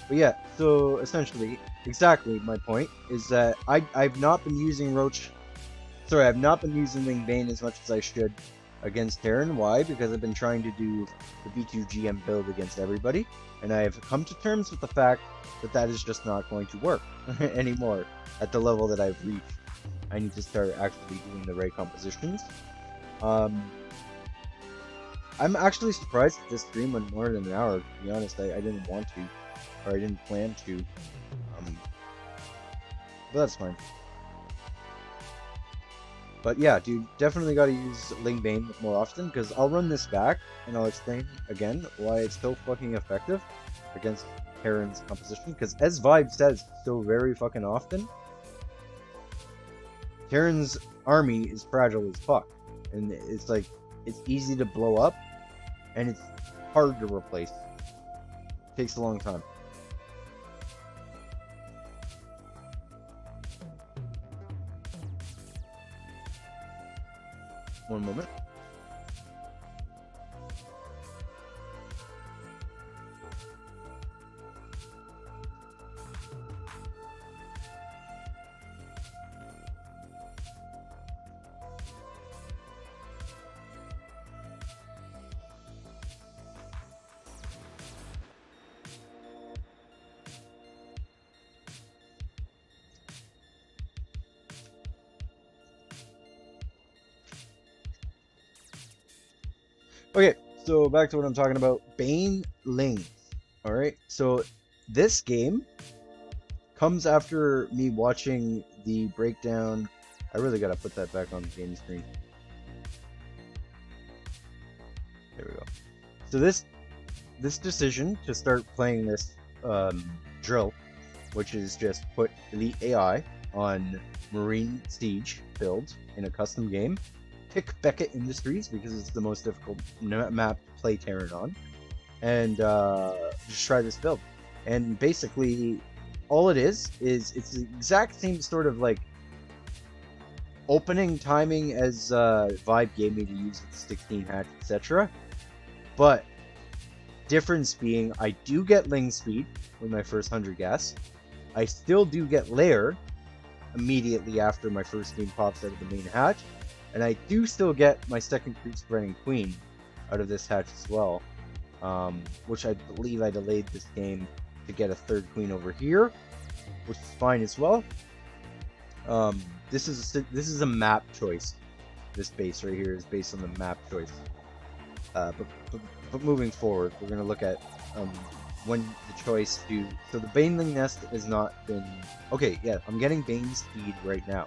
But yeah, so essentially, exactly my point is that I've not been using I've not been using Ling Bane as much as I should against Terran. Why? Because I've been trying to do the B2GM build against everybody, and I have come to terms with the fact that that is just not going to work anymore at the level that I've reached. I need to start actually doing the right compositions. I'm actually surprised that this stream went more than an hour, to be honest. I didn't want to, or I didn't plan to. But that's fine. But yeah, dude, definitely gotta use Ling Bane more often, because I'll run this back, and I'll explain again why it's so fucking effective against Terran's composition, because as Vibe says so very fucking often, Terran's army is fragile as fuck, and it's like, it's easy to blow up, and it's hard to replace. It takes a long time. One moment. Okay, so back to what I'm talking about. Bane Lings. Alright, so this game comes after me watching the breakdown. I really gotta put that back on the game screen. There we go. So this decision to start playing this drill, which is just put Elite AI on Marine Siege build in a custom game, pick Beckett Industries because it's the most difficult map to play Terran on, and just try this build. And basically, all it is it's the exact same sort of like opening timing as Vibe gave me to use with the 16 hatch, etc. But difference being, I do get Ling speed with my first 100 gas. I still do get layer immediately after my first game pops out of the main hatch. And I do still get my second creep spreading queen out of this hatch as well, which I believe I delayed this game to get a third queen over here, which is fine as well. This is a map choice. This base right here is based on the map choice. But moving forward, we're gonna look at when the choice to. So the Baneling nest has not been okay. Yeah, I'm getting Bane speed right now.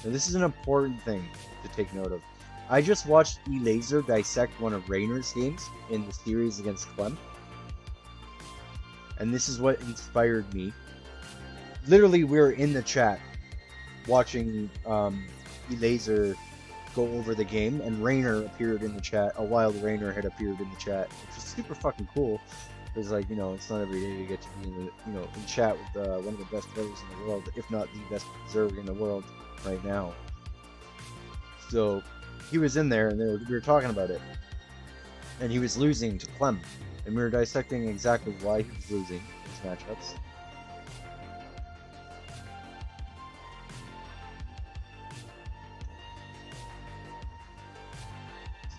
Now this is an important thing to take note of. I just watched E-Laser dissect one of Raynor's games in the series against Clem. And this is what inspired me. Literally, we were in the chat watching E-Laser go over the game, and Raynor appeared in the chat. A wild Raynor had appeared in the chat, which was super fucking cool. Because, like, you know, it's not every day you get to be in the, you know, in chat with one of the best players in the world, if not the best observer in the world right now. So he was in there, and we were talking about it, and he was losing to Clem, and we were dissecting exactly why he was losing his matchups.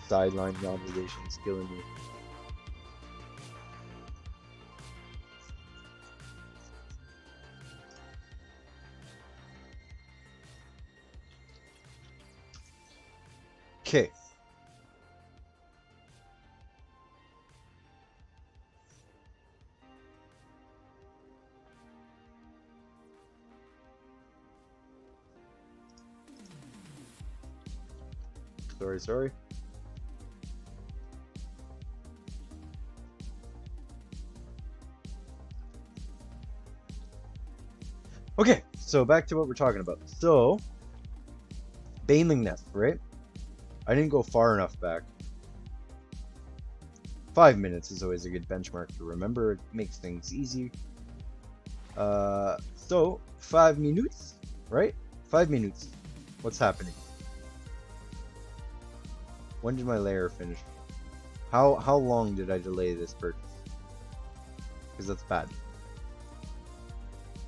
Sideline obligations killing me. Okay. Sorry. Okay, so back to what we're talking about. So, Baneling Nest, right? I didn't go far enough back. 5 minutes is always a good benchmark to remember. It makes things easy. So 5 minutes, right? 5 minutes. What's happening? When did my layer finish? How long did I delay this purchase? Because that's bad.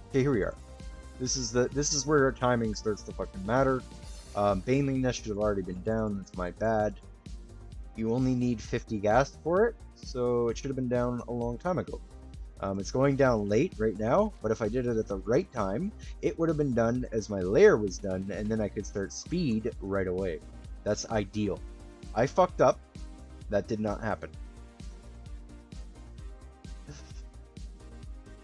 Okay, here we are. This is where our timing starts to fucking matter. Baneling Nest should have already been down. That's my bad. You only need 50 gas for it, so it should have been down a long time ago. It's going down late right now, but if I did it at the right time, it would have been done as my layer was done, and then I could start speed right away. That's ideal. I fucked up. That did not happen.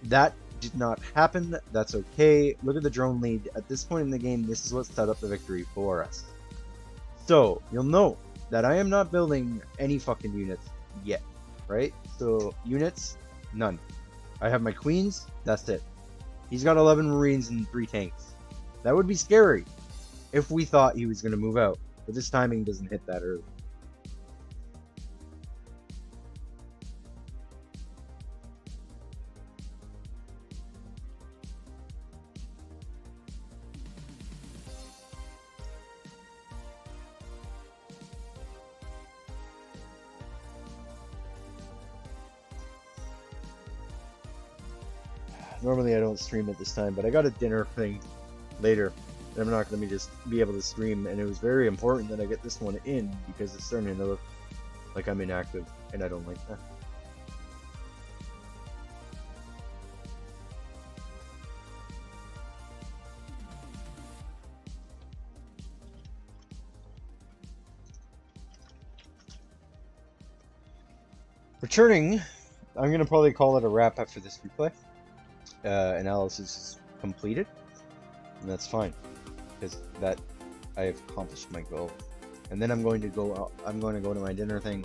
That did not happen. That's okay. Look at the drone lead. At this point in the game, this is what set up the victory for us. So, you'll note that I am not building any fucking units yet, right? So, units, none. I have my queens, that's it. He's got 11 marines and 3 tanks. That would be scary if we thought he was going to move out, but this timing doesn't hit that early. Normally I don't stream at this time, but I got a dinner thing later. And I'm not going to just be able to stream, and it was very important that I get this one in because it's starting to look like I'm inactive, and I don't like that. Returning, I'm going to probably call it a wrap after this replay. Analysis is completed, and that's fine because that I have accomplished my goal. And then I'm going to go out, I'm going to go to my dinner thing,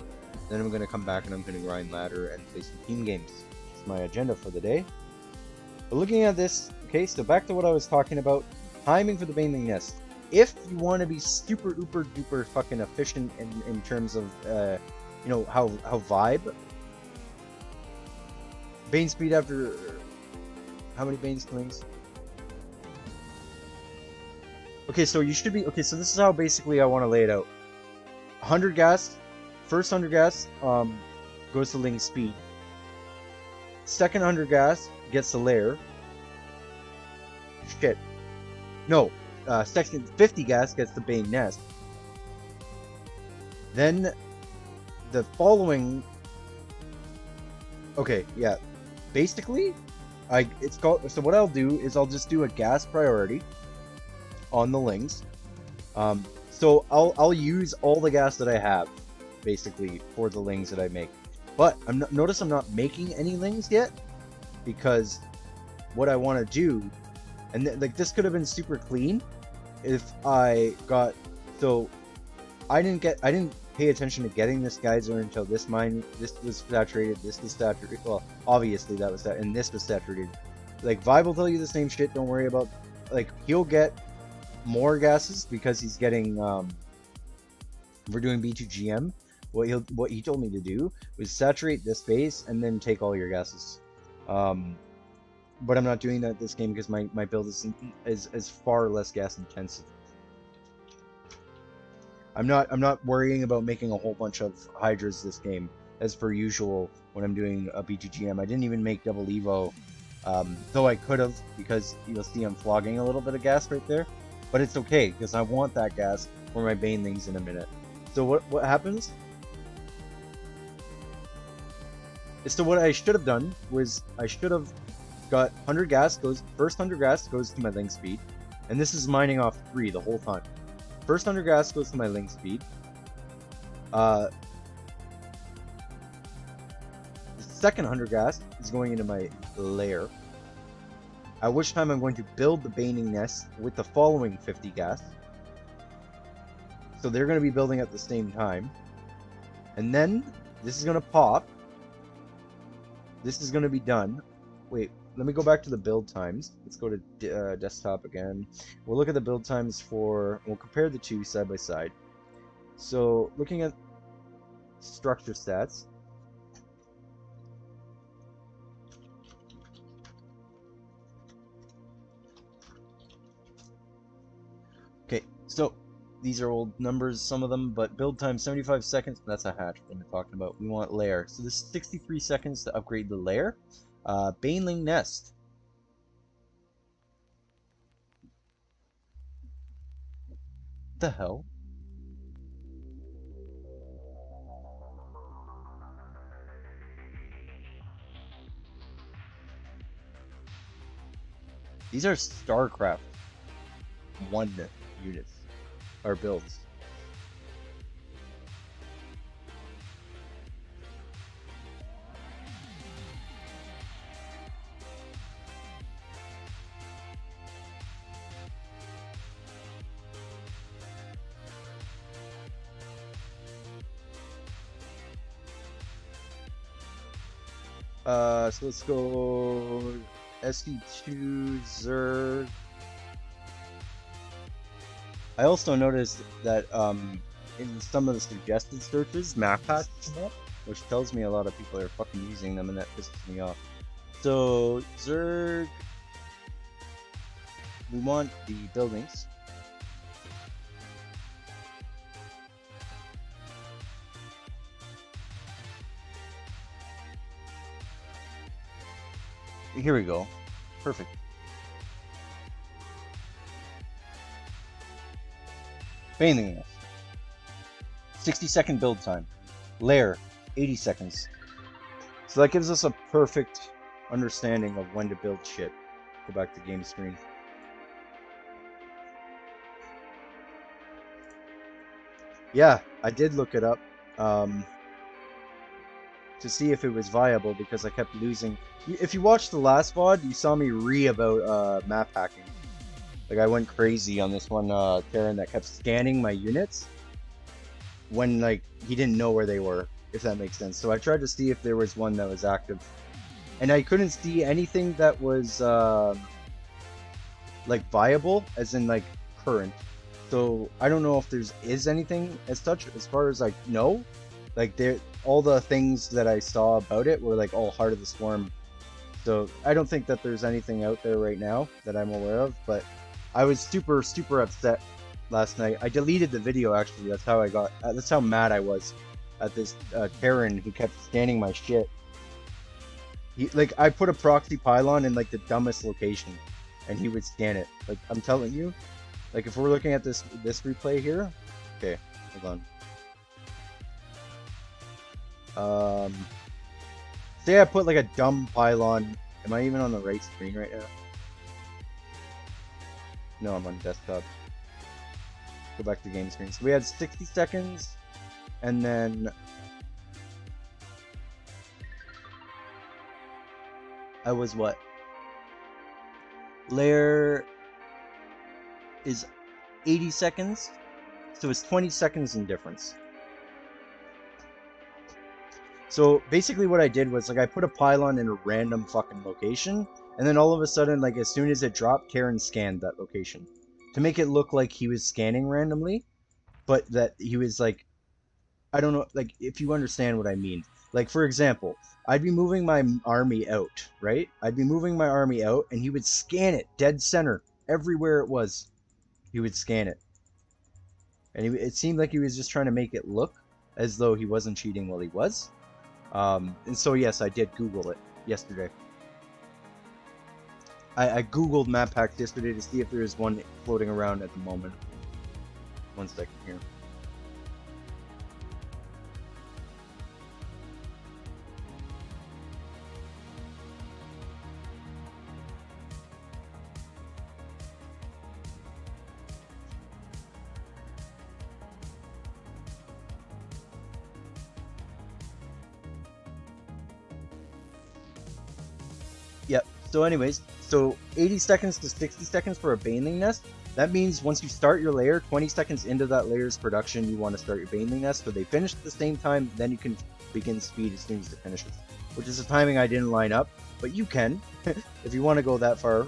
then I'm going to come back and I'm going to grind ladder and play some team games. It's my agenda for the day. But looking at this, okay, so back to what I was talking about, timing for the Baneling Nest. If you want to be super uber duper fucking efficient in terms of you know how vibe, Bane speed after how many Bane slings? Okay, so you should be okay. So this is how basically I want to lay it out. 100 gas, first 100 gas goes to Ling speed. Second 100 gas gets the lair. Shit. No, second 50 gas gets the Bane Nest. Then the following. Okay, yeah. Basically, it's called. So what I'll do is I'll just do a gas priority on the Lings. So I'll use all the gas that I have, basically, for the Lings that I make. But notice I'm not making any Lings yet, because what I want to do, and like this could have been super clean, if I got. So I didn't pay attention to getting this geyser until this mine. This was saturated. This was saturated. Well, obviously that was that, and this was saturated. Like Vibe will tell you the same shit. Don't worry about. Like he'll get more gases because he's getting. We're doing B2GM. What he told me to do was saturate this base and then take all your gases. But I'm not doing that this game because my build is far less gas intensive. I'm not worrying about making a whole bunch of Hydras this game, as per usual when I'm doing a B2GM. I didn't even make double Evo, though I could have, because you'll see I'm flogging a little bit of gas right there. But it's okay, because I want that gas for my Banelings in a minute. So what happens? So what I should have done was I should have got 100 gas first 100 gas goes to my Ling speed, and this is mining off 3 the whole time. First 100 gas goes to my Ling speed. The second 100 gas is going into my lair, at which time I'm going to build the Baning Nest with the following 50 gas. So they're going to be building at the same time. And then this is going to pop. This is going to be done. Wait, let me go back to the build times. Let's go to desktop again. We'll look at the build times we'll compare the two side by side. So looking at structure stats. Okay, so these are old numbers, some of them, but build time 75 seconds. That's a hatch that we're talking about. We want lair. So this is 63 seconds to upgrade the lair. Baneling nest. What the hell? These are StarCraft 1 units, or builds. So let's go SC2 Zerg. I also noticed that in some of the suggested searches, map packs come up, which tells me a lot of people are fucking using them, and that pisses me off. So Zerg, we want the buildings. Here we go. Perfect. Baneling nest. 60-second build time. Lair, 80 seconds. So that gives us a perfect understanding of when to build shit. Go back to game screen. Yeah, I did look it up. To see if it was viable because I kept losing. If you watched the last VOD, you saw me about map hacking. Like I went crazy on this one Terran that kept scanning my units when like he didn't know where they were, if that makes sense. So I tried to see if there was one that was active, and I couldn't see anything that was like viable, as in like current. So I don't know if is anything as such as far as I know. Like all the things that I saw about it were like all Heart of the Swarm. So I don't think that there's anything out there right now that I'm aware of, but I was super upset last night. I deleted the video actually. That's how mad I was at this Terran who kept scanning my shit. I put a proxy pylon in like the dumbest location and he would scan it. Like I'm telling you, like if we're looking at this replay here, okay, hold on. Say I put like a dumb pylon. Am I even on the right screen right now? No, I'm on desktop. Go back to game screen. So we had 60 seconds, and then I was what? Lair is 80 seconds, so it's 20 seconds in difference. So basically what I did was like I put a pylon in a random fucking location, and then all of a sudden, like as soon as it dropped, Karen scanned that location to make it look like he was scanning randomly, but that he was like, I don't know, like if you understand what I mean. Like for example, I'd be moving my army out, right? I'd be moving my army out, and he would scan it dead center everywhere it was. He would scan it, and it seemed like he was just trying to make it look as though he wasn't cheating while he was. And so yes, I did Google it yesterday. I Googled map hacks yesterday to see if there is one floating around at the moment. 1 second here. Yep. So anyways, so 80 seconds to 60 seconds for a baneling nest. That means once you start your layer, 20 seconds into that layer's production, you want to start your baneling nest. So they finish at the same time, then you can begin speed as soon as it finishes, which is a timing I didn't line up, but you can. If you want to go that far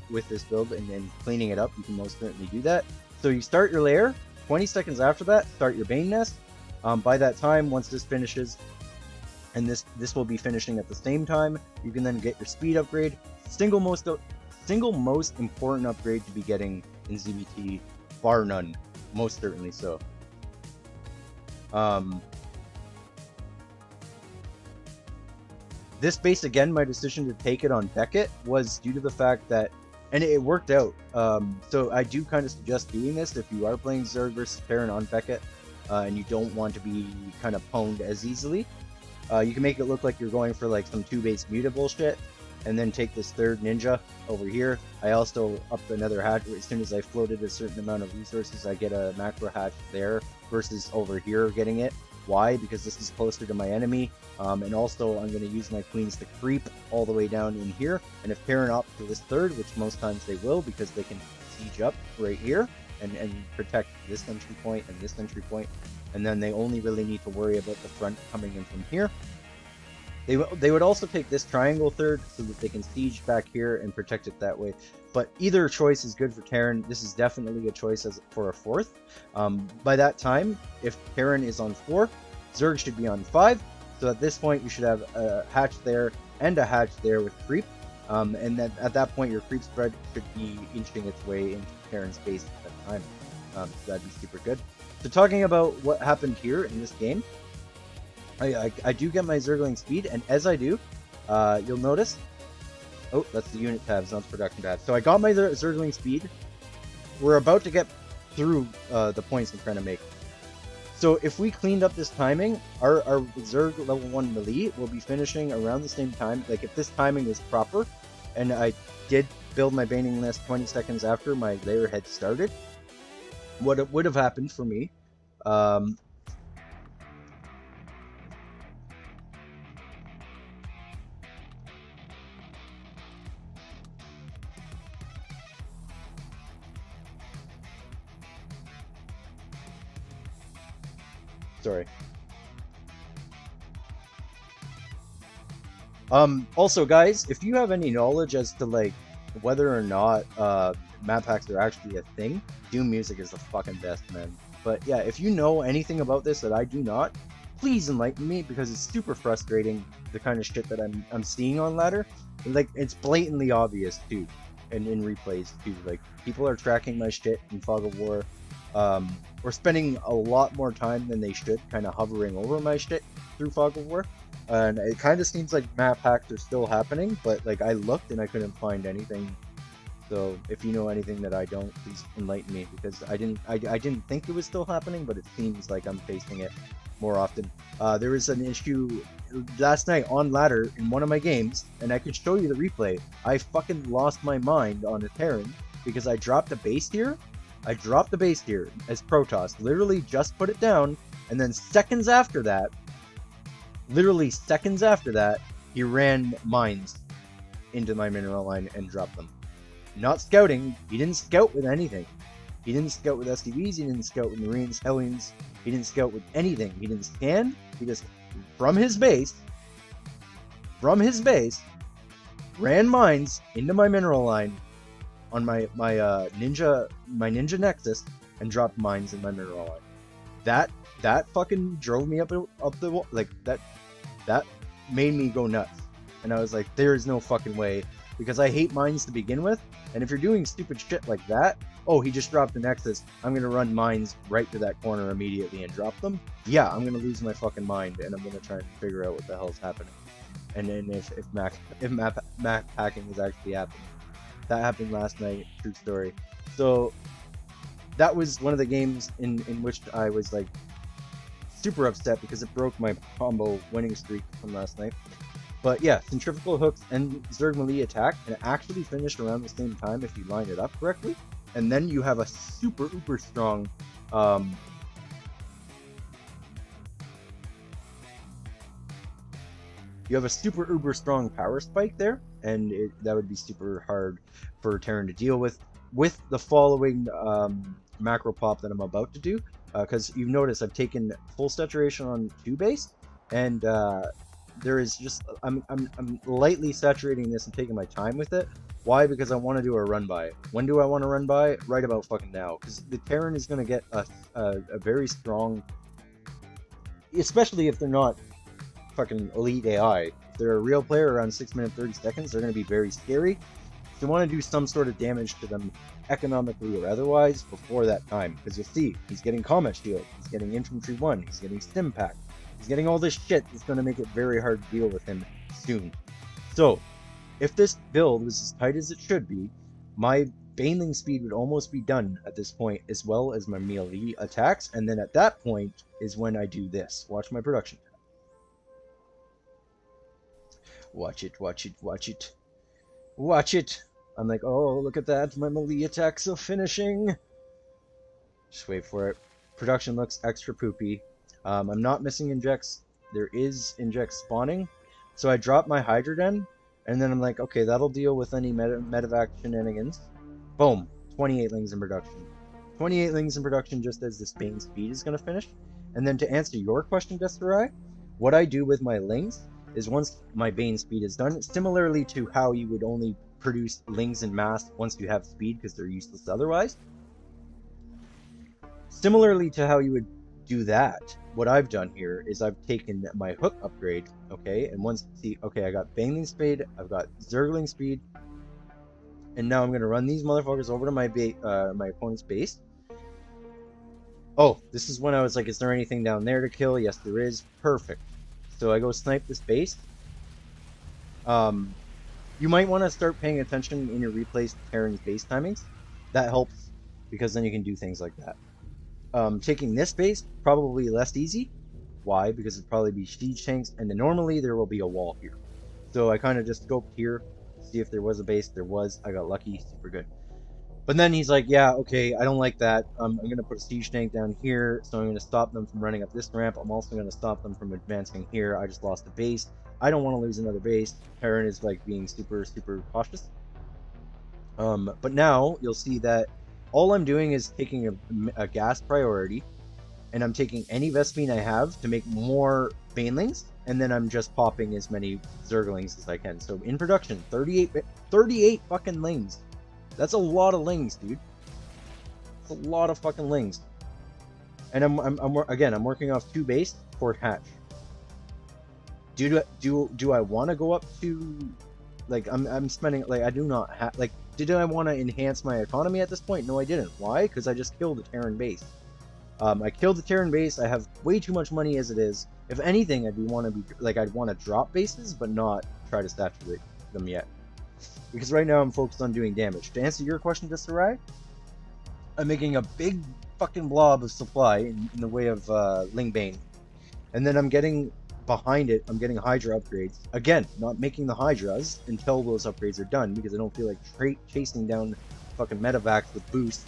with this build and then cleaning it up, you can most certainly do that. So you start your lair, 20 seconds after that, start your Bane Nest. By that time, once this finishes, and this will be finishing at the same time, you can then get your speed upgrade. Single most important upgrade to be getting in ZVT, bar none, most certainly so. This base, again, my decision to take it on Beckett was due to the fact that, and it worked out. So I do kind of suggest doing this if you are playing Zerg versus Terran on Beckett, and you don't want to be kind of pwned as easily. You can make it look like you're going for like some 2-base muta bullshit, and then take this third ninja over here. I also upped another hatch. As soon as I floated a certain amount of resources, I get a macro hatch there versus over here getting it. Why? Because this is closer to my enemy, and also I'm going to use my queens to creep all the way down in here, and if Terran opts for this third, which most times they will because they can siege up right here and protect this entry point and this entry point, and then they only really need to worry about the front coming in from here. They would also take this triangle third so that they can siege back here and protect it that way. But either choice is good for Terran. This is definitely a choice for a fourth. By that time, if Terran is on 4, Zerg should be on 5. So at this point, you should have a hatch there and a hatch there with creep. And then at that point, your creep spread should be inching its way into Terran's base at that time. So that'd be super good. So talking about what happened here in this game, I do get my Zergling speed, and as I do, you'll notice, oh, that's the unit tabs, not the production tab. So I got my Zergling speed. We're about to get through the points I'm trying to make. So if we cleaned up this timing, our Zerg level 1 melee will be finishing around the same time. Like if this timing is proper, and I did build my Baning Nest 20 seconds after my layer had started, what would have happened for me, sorry. Also, guys, if you have any knowledge as to like whether or not map hacks are actually a thing, Doom music is the fucking best, man. But yeah, if you know anything about this that I do not, please enlighten me, because it's super frustrating, the kind of shit that I'm seeing on ladder. Like, it's blatantly obvious too, and in replays too. Like, people are tracking my shit in Fog of War, or spending a lot more time than they should kind of hovering over my shit through Fog of War. And it kind of seems like map hacks are still happening, but like I looked and I couldn't find anything. So if you know anything that I don't, please enlighten me, because I didn't think it was still happening, but it seems like I'm facing it more often. There was an issue last night on ladder in one of my games, and I could show you the replay. I fucking lost my mind on a Terran because I dropped a base here. I dropped the base here as Protoss, literally just put it down, and then seconds after that, literally seconds after that, he ran mines into my mineral line and dropped them. Not scouting. He didn't scout with anything. He didn't scout with SDVs. He didn't scout with Marines, Hellions. He didn't scout with anything. He didn't scan. He just, from his base, ran mines into my mineral line on my ninja nexus and dropped mines in my mineral line. That fucking drove me up the wall. Like, that made me go nuts. And I was like, there is no fucking way, because I hate mines to begin with, and if you're doing stupid shit like that, oh, he just dropped the nexus, I'm gonna run mines right to that corner immediately and drop them. Yeah, I'm gonna lose my fucking mind, and I'm gonna try and figure out what the hell's happening. And then if map hacking is actually happening. That happened last night, true story. So that was one of the games in which I was like super upset because it broke my combo winning streak from last night. But yeah, centrifugal hooks and Zerg melee attack, and it actually finished around the same time if you line it up correctly. And then you have a super uber strong power spike there, and that would be super hard for Terran to deal with the following macro pop that I'm about to do, because you've noticed I've taken full saturation on 2 base, and there is just I'm lightly saturating this and taking my time with it. Why? Because I want to do a run by it. When do I want to run by it? Right about fucking now, because the Terran is going to get a very strong, especially if they're not fucking elite AI. If they're a real player around 6 minutes 30 seconds, they're going to be very scary. So you want to do some sort of damage to them, economically or otherwise, before that time. Because you'll see, he's getting Combat Shield, he's getting Infantry 1, he's getting Stim Pack, he's getting all this shit that's going to make it very hard to deal with him soon. So, if this build was as tight as it should be, my Baneling speed would almost be done at this point, as well as my melee attacks, and then at that point is when I do this. Watch my production. Watch it, watch it, watch it. Watch it! I'm like, oh, look at that, my melee attacks are finishing! Just wait for it. Production looks extra poopy. I'm not missing injects. There is inject spawning. So I drop my Hydroden, and then I'm like, okay, that'll deal with any medevac shenanigans. Boom! 28 lings in production. 28 lings in production just as this Bane speed is going to finish. And then to answer your question, Desperai, what I do with my lings is once my Bane speed is done, similarly to how you would only produce lings in mass once you have speed because they're useless otherwise. Similarly to how you would do that, what I've done here is I've taken my hook upgrade, okay, and once, see, okay, I got Baneling speed, I've got Zergling speed, and now I'm going to run these motherfuckers over to my my opponent's base. Oh, this is when I was like, is there anything down there to kill? Yes, there is. Perfect. So I go snipe this base. You might want to start paying attention in your replays to Terran's base timings. That helps, because then you can do things like that. Taking this base, probably less easy. Why? Because it'd probably be siege tanks, and then normally there will be a wall here. So I kind of just scoped here, see if there was a base. There was. I got lucky. Super good. But then he's like, yeah, okay, I don't like that. I'm going to put a siege tank down here, so I'm going to stop them from running up this ramp. I'm also going to stop them from advancing here. I just lost a base. I don't want to lose another base. Terran is like being super, super cautious. But now you'll see that all I'm doing is taking a gas priority, and I'm taking any Vespene I have to make more Banelings, and then I'm just popping as many Zerglings as I can. So in production, 38 fucking lings. That's a lot of lings, dude. It's a lot of fucking lings. And I'm working off 2 base, Fort Hatch. Do I want to go up to, like, I'm spending, like, I do not have, like, did I want to enhance my economy at this point? No, I didn't. Why? Because I just killed the Terran base. I killed the Terran base. I have way too much money as it is. If anything, I'd want to be, like, I'd want to drop bases, but not try to saturate them yet. Because right now I'm focused on doing damage. To answer your question, Disarray, I'm making a big fucking blob of supply in the way of Lingbane. And then I'm getting behind it, I'm getting Hydra upgrades. Again, not making the Hydras until those upgrades are done, because I don't feel like chasing down fucking medevacs with boost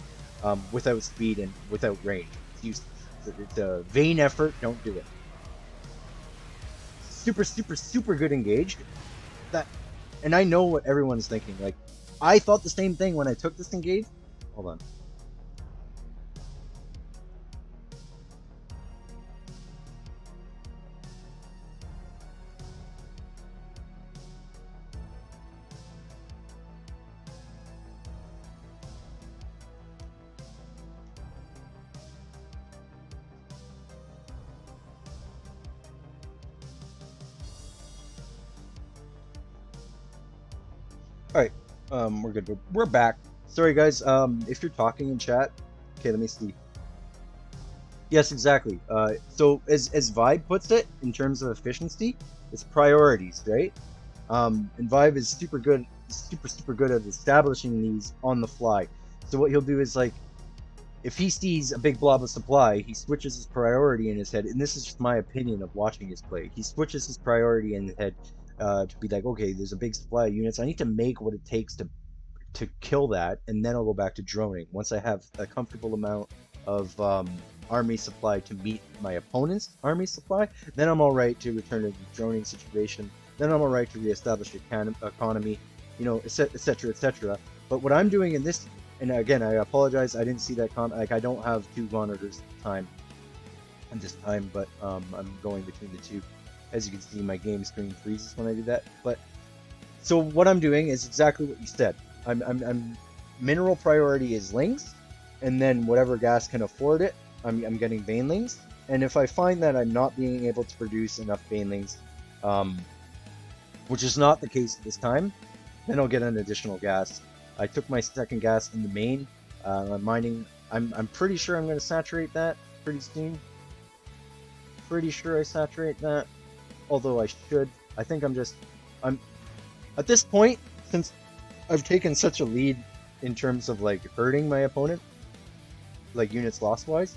without speed and without range. It's useless. It's a vain effort, don't do it. Super, super, super good engaged. And I know what everyone's thinking. Like, I thought the same thing when I took this engage. Hold on. Alright, we're good. We're back. Sorry, guys, if you're talking in chat, okay, let me see. Yes, exactly. So as Vibe puts it, in terms of efficiency, it's priorities, right? And Vibe is super good at establishing these on the fly. So what he'll do is, like, if he sees a big blob of supply, he switches his priority in his head, and this is just my opinion of watching his play. He switches his priority in his head to be like, okay, there's a big supply of units. I need to make what it takes to kill that, and then I'll go back to droning. Once I have a comfortable amount of army supply to meet my opponent's army supply, then I'm alright to return to the droning situation. Then I'm alright to reestablish the economy, you know, etc., etc. But what I'm doing in this, and again, I apologize, I didn't see that like, I don't have 2 monitors at the time, at this time, but I'm going between the 2. As you can see, my game screen freezes when I do that. But so what I'm doing is exactly what you said. I'm mineral priority is lings, and then whatever gas can afford it, I'm getting banelings. And if I find that I'm not being able to produce enough banelings, which is not the case this time, then I'll get an additional gas. I took my second gas in the main. I'm mining. I'm pretty sure I'm going to saturate that pretty soon. Pretty sure I saturate that. Although I should. I think I'm at this point, since I've taken such a lead in terms of like hurting my opponent, like units lost wise.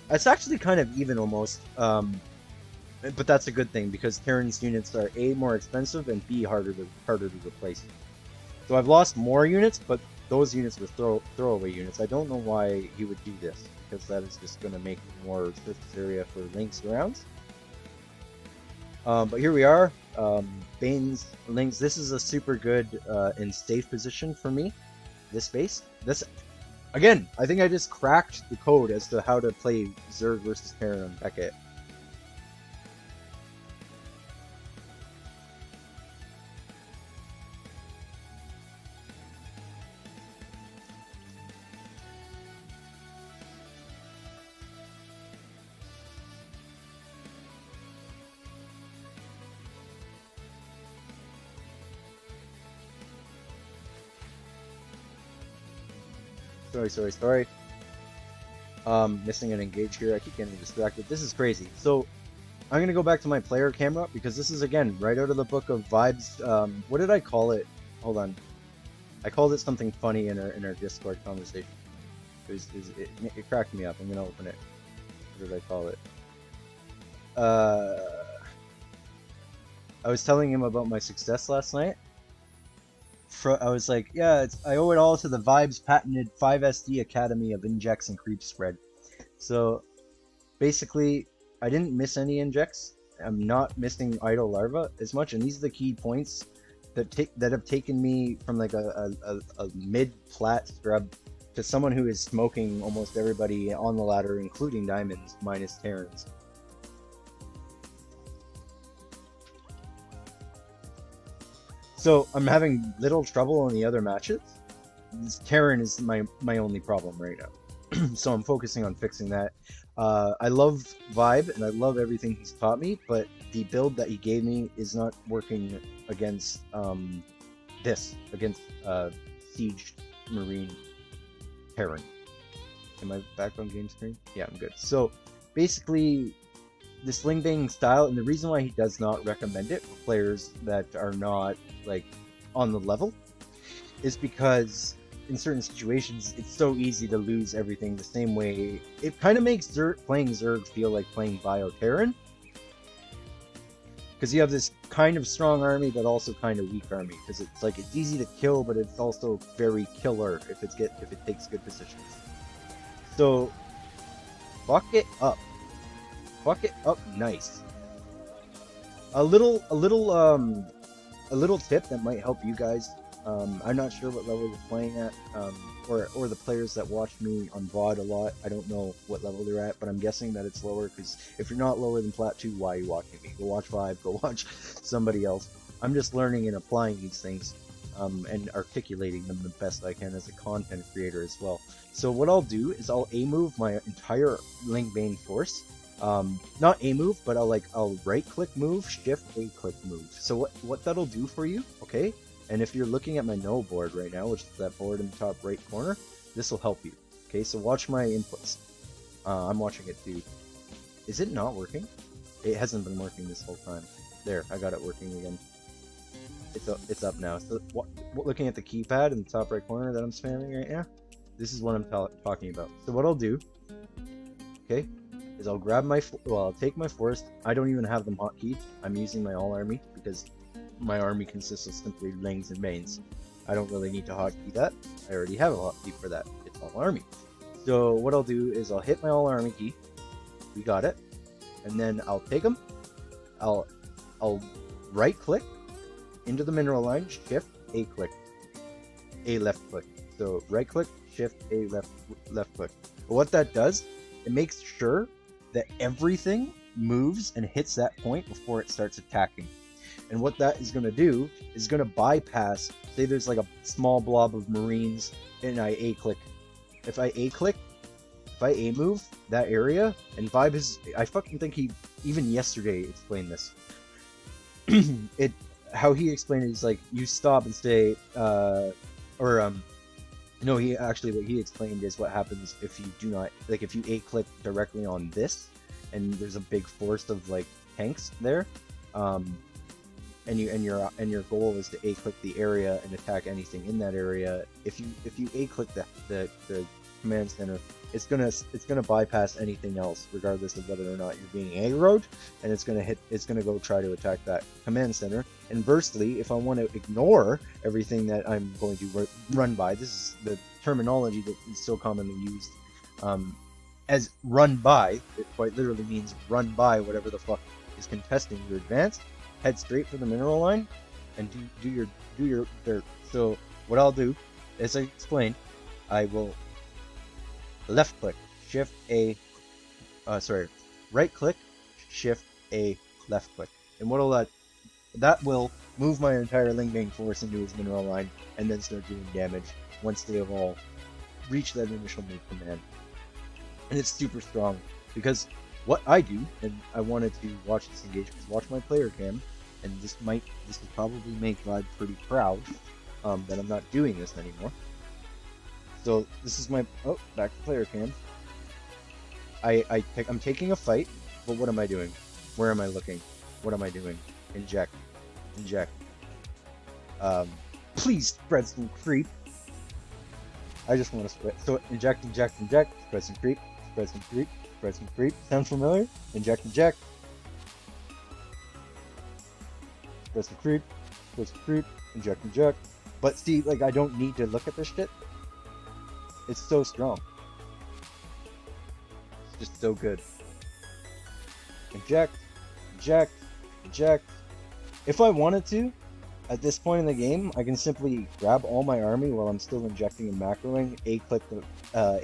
It's actually kind of even almost. But that's a good thing because Terran's units are A, more expensive, and B, harder to replace. So I've lost more units, but those units were throwaway units. I don't know why he would do this, because that is just going to make more surface area for links rounds. But here we are. Bane's links. This is a super good and safe position for me. This base. This again. I think I just cracked the code as to how to play Zerg versus Terran on Beckett. Sorry. Missing an engage here. I keep getting distracted. This is crazy. So I'm gonna go back to my player camera because this is again right out of the book of vibes. What did I call it? Hold on. I called it something funny in our Discord conversation. It cracked me up. I'm gonna open it. What did I call it? I was telling him about my success last night. I was like, yeah, I owe it all to the Vibes patented 5SD Academy of injects and creep spread. So basically, I didn't miss any injects. I'm not missing idle larva as much, and these are the key points that have taken me from like a mid-plat scrub to someone who is smoking almost everybody on the ladder, including diamonds minus Terrans. So I'm having little trouble in the other matches. Terran is my only problem right now. So I'm focusing on fixing that. I love Vibe and I love everything he's taught me, but the build that he gave me is not working against against Siege Marine Terran. Am I back on game screen? Yeah, I'm good. So basically, this Ling Bang style, and the reason why he does not recommend it for players that are not like on the level is because in certain situations it's so easy to lose everything the same way. It kind of makes playing Zerg feel like playing Bio Terran, because you have this kind of strong army but also kind of weak army, because it's like it's easy to kill but it's also very killer if it takes good positions. So fuck it up nice. A little tip that might help you guys. I'm not sure what level you're playing at, or the players that watch me on VOD a lot. I don't know what level they're at, but I'm guessing that it's lower, because if you're not lower than Plat 2, why are you watching me? Go watch Vibe, go watch somebody else. I'm just learning and applying these things, and articulating them the best I can as a content creator as well. So what I'll do is I'll A-move my entire Ling Bane force. Not A move, but I'll right click move, shift A click move. So what that'll do for you, okay? And if you're looking at my no board right now, which is that board in the top right corner, this will help you. Okay, so watch my inputs. I'm watching it too. Is it not working? It hasn't been working this whole time. There, I got it working again. It's up now. So looking at the keypad in the top right corner that I'm spamming right now, this is what I'm talking about. So what I'll do, okay, is I'll grab I'll take my forest. I don't even have them hotkeyed. I'm using my all army because my army consists of simply Lings and Banes. I don't really need to hotkey that. I already have a hotkey for that. It's all army. So what I'll do is I'll hit my all army key. We got it. And then I'll take them. I'll right click into the mineral line, shift A click, A left click. So right click, shift A left click. But what that does, it makes sure that everything moves and hits that point before it starts attacking. And what that is going to do is going to bypass, say there's like a small blob of Marines and I A-click. If I A-move that area, and Vibe is, I fucking think he, even yesterday, explained this. How he explained it is like, you stop and say, no, what he explained is what happens if you do not, like if you A-click directly on this, and there's a big force of like tanks there, and your goal is to A-click the area and attack anything in that area. If you A-click the command center, it's gonna bypass anything else, regardless of whether or not you're being aggroed, and it's gonna go try to attack that command center. Inversely, if I want to ignore everything that I'm going to run by, this is the terminology that is so commonly used as run by. It quite literally means run by whatever the fuck is contesting your advance. Head straight for the mineral line and do your dirt. So what I'll do, as I explained, I will left click, shift A, right click, shift A, left click. And what'll that will move my entire Ling Bang force into his mineral line and then start doing damage once they have all reached that initial move command. And it's super strong because what I do, and I wanted to watch this engagement, is watch my player cam, and this will probably make Vibe pretty proud that I'm not doing this anymore. So this is my, back to player cam. I'm taking a fight, but what am I doing? Where am I looking? What am I doing? Inject. Please spread some creep. I just want to spread. So inject, spread some creep, spread some creep. Sound familiar? Inject. Spread some creep, inject. But see, like, I don't need to look at this shit. It's so strong. It's just so good. Inject. If I wanted to, at this point in the game, I can simply grab all my army while I'm still injecting and macroing, A-click the,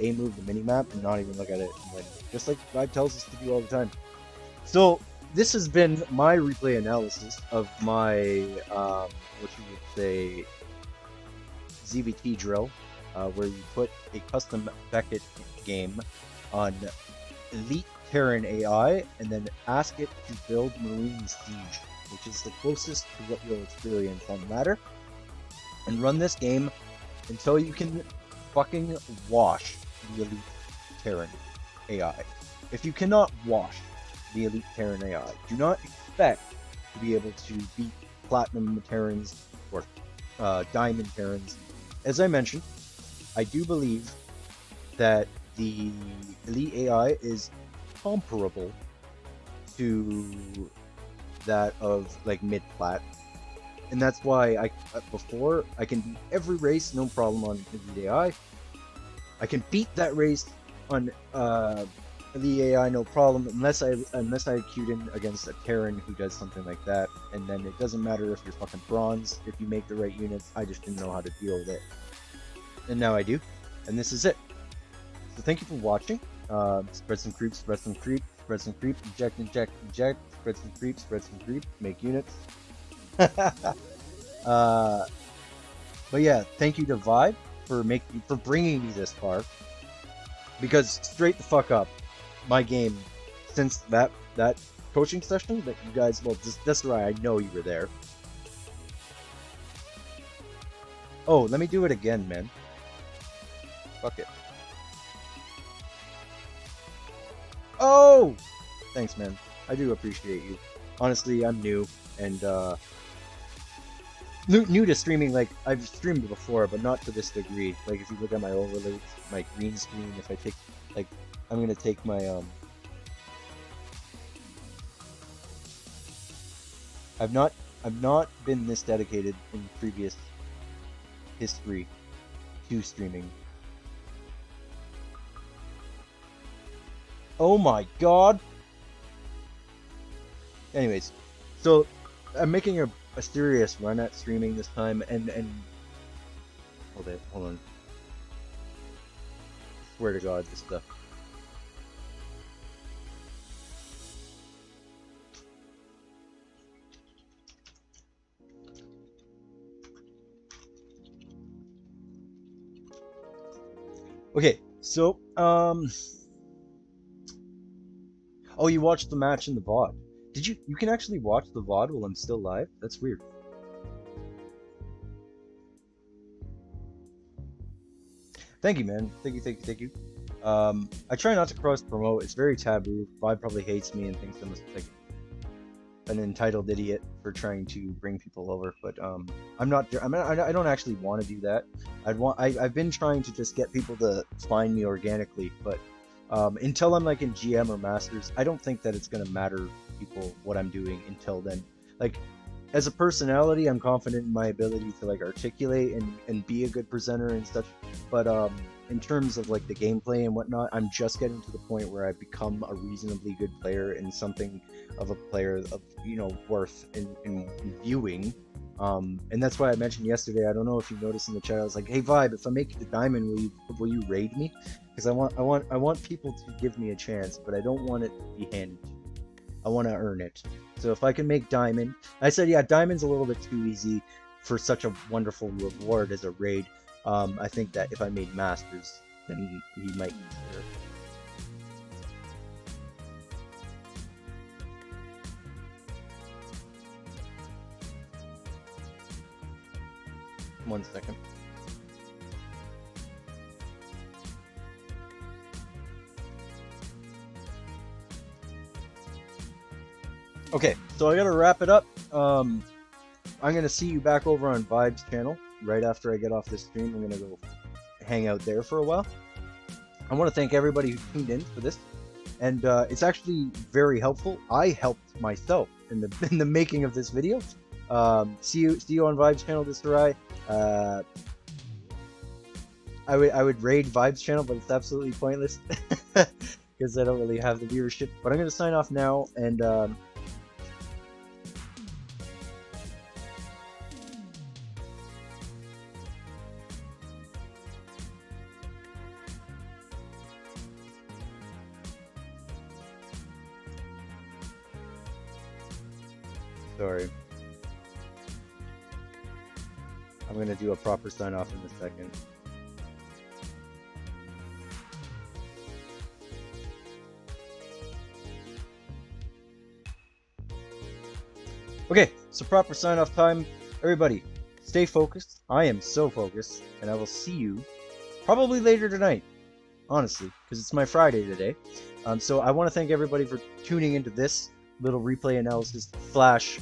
A-move the minimap, and not even look at it, and win. Just like Vibe tells us to do all the time. So, this has been my replay analysis of my, what you would say, ZVT drill, where you put a custom Beckett game on Elite Terran AI, and then ask it to build Marine Siege, which is the closest to what you'll experience on ladder, and run this game until you can fucking wash the Elite Terran AI. If you cannot wash the Elite Terran AI, do not expect to be able to beat Platinum Terrans or Diamond Terrans. As I mentioned, I do believe that the Elite AI is comparable to that of like mid-plat, and that's why before I can beat every race no problem on Elite AI. I can beat that race on Elite AI no problem unless I queued in against a Terran who does something like that, and then it doesn't matter if you're fucking bronze, if you make the right units. I just didn't know how to deal with it, and now I do, and this is it. So thank you for watching. Spread some creep, inject, spread some creep, make units. But yeah, thank you to Vibe for bringing me this far, because straight the fuck up, my game, since that coaching session that you guys, well, that's right, I know you were there. Oh, let me do it again, man. Fuck it. Oh! Thanks, man. I do appreciate you. Honestly, I'm new, and new to streaming. Like, I've streamed before, but not to this degree. Like, if you look at my overlays, my green screen, if I take, like, I'm gonna take my, I've not been this dedicated in previous history to streaming. Oh my god! Anyways, so I'm making a serious run at streaming this time, and hold on. Swear to God, this stuff. Okay, so oh, you watched the match in the VOD. Did you? You can actually watch the VOD while I'm still live? That's weird. Thank you, man. Thank you, thank you, thank you. I try not to cross promote. It's very taboo. Vibe probably hates me and thinks I'm like an entitled idiot for trying to bring people over. But I'm not. I don't actually want to do that. I've been trying to just get people to find me organically, but until I'm like in GM or Masters, I don't think that it's gonna matter to people what I'm doing until then. Like as a personality, I'm confident in my ability to like articulate and be a good presenter and stuff. But in terms of like the gameplay and whatnot, I'm just getting to the point where I've become a reasonably good player and something of a player of worth in viewing. And that's why I mentioned yesterday. I don't know if you noticed in the chat. I was like, "Hey, Vibe, if I make it to Diamond, will you raid me? Because I want people to give me a chance, but I don't want it to be handed. I want to earn it. So if I can make Diamond, I said, yeah, Diamond's a little bit too easy for such a wonderful reward as a raid. I think that if I made Masters, then he might consider it. One second. Okay, so I gotta wrap it up. I'm gonna see you back over on Vibe's channel right after I get off this stream. I'm gonna go hang out there for a while. I want to thank everybody who tuned in for this, and it's actually very helpful. I helped myself in the making of this video. See you on Vibe's channel, Disarray. I would raid Vibe's channel, but it's absolutely pointless because I don't really have the viewership. But I'm gonna sign off now, and sorry. I'm going to do a proper sign off in a second. Okay, so proper sign off time. Everybody, stay focused. I am so focused, and I will see you probably later tonight, honestly, because it's my Friday today. So I want to thank everybody for tuning into this little replay analysis flash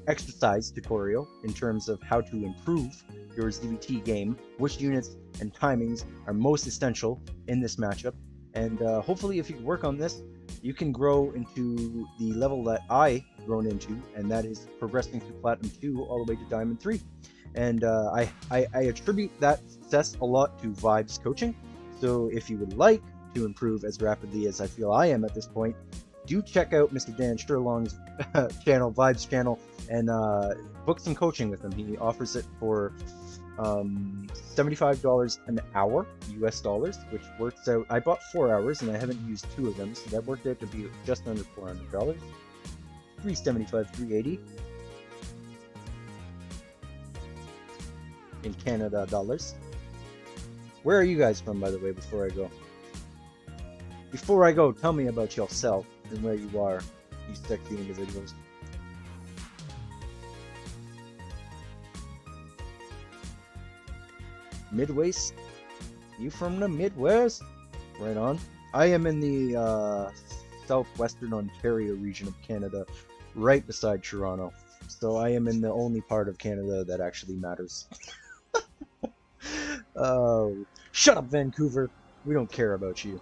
exercise tutorial in terms of how to improve your ZVT game, which units and timings are most essential in this matchup, and hopefully if you can work on this, you can grow into the level that I grown into, and that is progressing through Platinum 2 all the way to Diamond 3. And I attribute that success a lot to Vibe's coaching. So if you would like to improve as rapidly as I feel I am at this point, do check out Mr. Dan Sherlong's channel, Vibe's channel, and book some coaching with him. He offers it for $75 an hour, US dollars, which works out. I bought 4 hours and I haven't used 2 of them, so that worked out to be just under $400. $375, $380 in Canada dollars. Where are you guys from, by the way, before I go? Before I go, tell me about yourself and where you are, you sexy individuals. Midwest? You from the Midwest? Right on. I am in the southwestern Ontario region of Canada, right beside Toronto. So I am in the only part of Canada that actually matters. Oh, shut up, Vancouver. We don't care about you.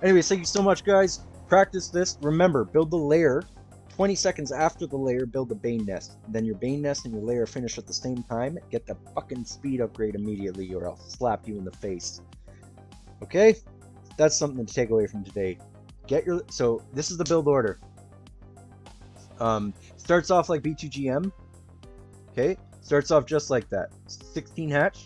Anyways, thank you so much, guys. Practice this. Remember, build the layer. 20 seconds after the layer, build the Bane Nest. Then your Bane Nest and your layer finish at the same time. Get the fucking speed upgrade immediately, or I'll slap you in the face. Okay? That's something to take away from today. So, this is the build order. Starts off like B2GM. Okay? Starts off just like that. 16 hatch.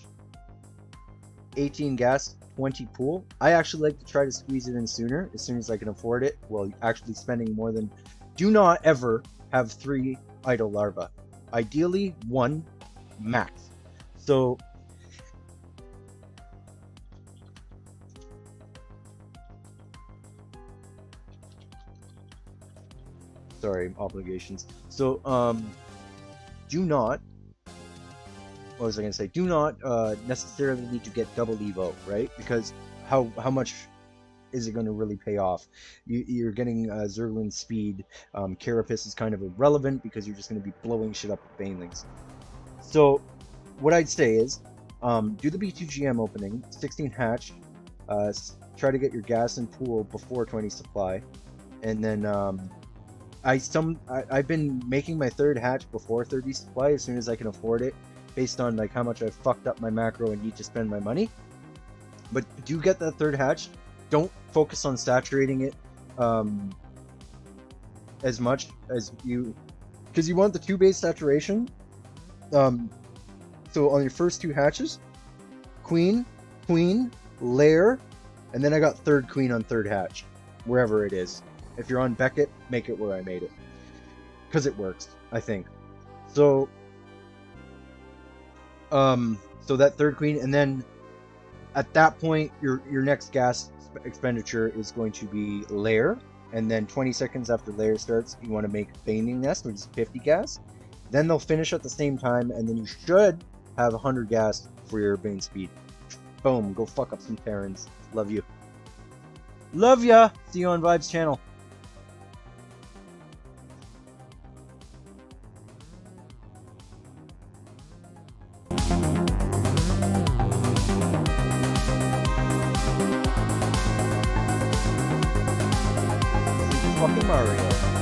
18 gas. 20 pool. I actually like to try to squeeze it in sooner, as soon as I can afford it, while actually spending more than... Do not ever have 3 idle larvae. Ideally, 1 max. So, Sorry, obligations. So, do not, what was I gonna say? Do not necessarily need to get double Evo, right? Because how much is it going to really pay off? You're getting Zerglin speed. Carapace is kind of irrelevant because you're just going to be blowing shit up with Banelings. So what I'd say is do the B2GM opening, 16 hatch, try to get your gas and pool before 20 supply, and then I've been making my third hatch before 30 supply as soon as I can afford it, based on like how much I've fucked up my macro and need to spend my money. But do get that third hatch. Don't focus on saturating it as much as you, because you want the 2 base saturation. So on your first 2 hatches, queen, lair, and then I got third queen on third hatch, wherever it is. If you're on Beckett, make it where I made it, because it works, I think. So, so that third queen, and then at that point, your next gas expenditure is going to be lair, and then 20 seconds after lair starts, you want to make Baning Nest, which is 50 gas. Then they'll finish at the same time, and then you should have 100 gas for your Bane speed. Boom, go fuck up some Terrans. Love you. Love ya! See you on Vibes channel. Fucking Mario.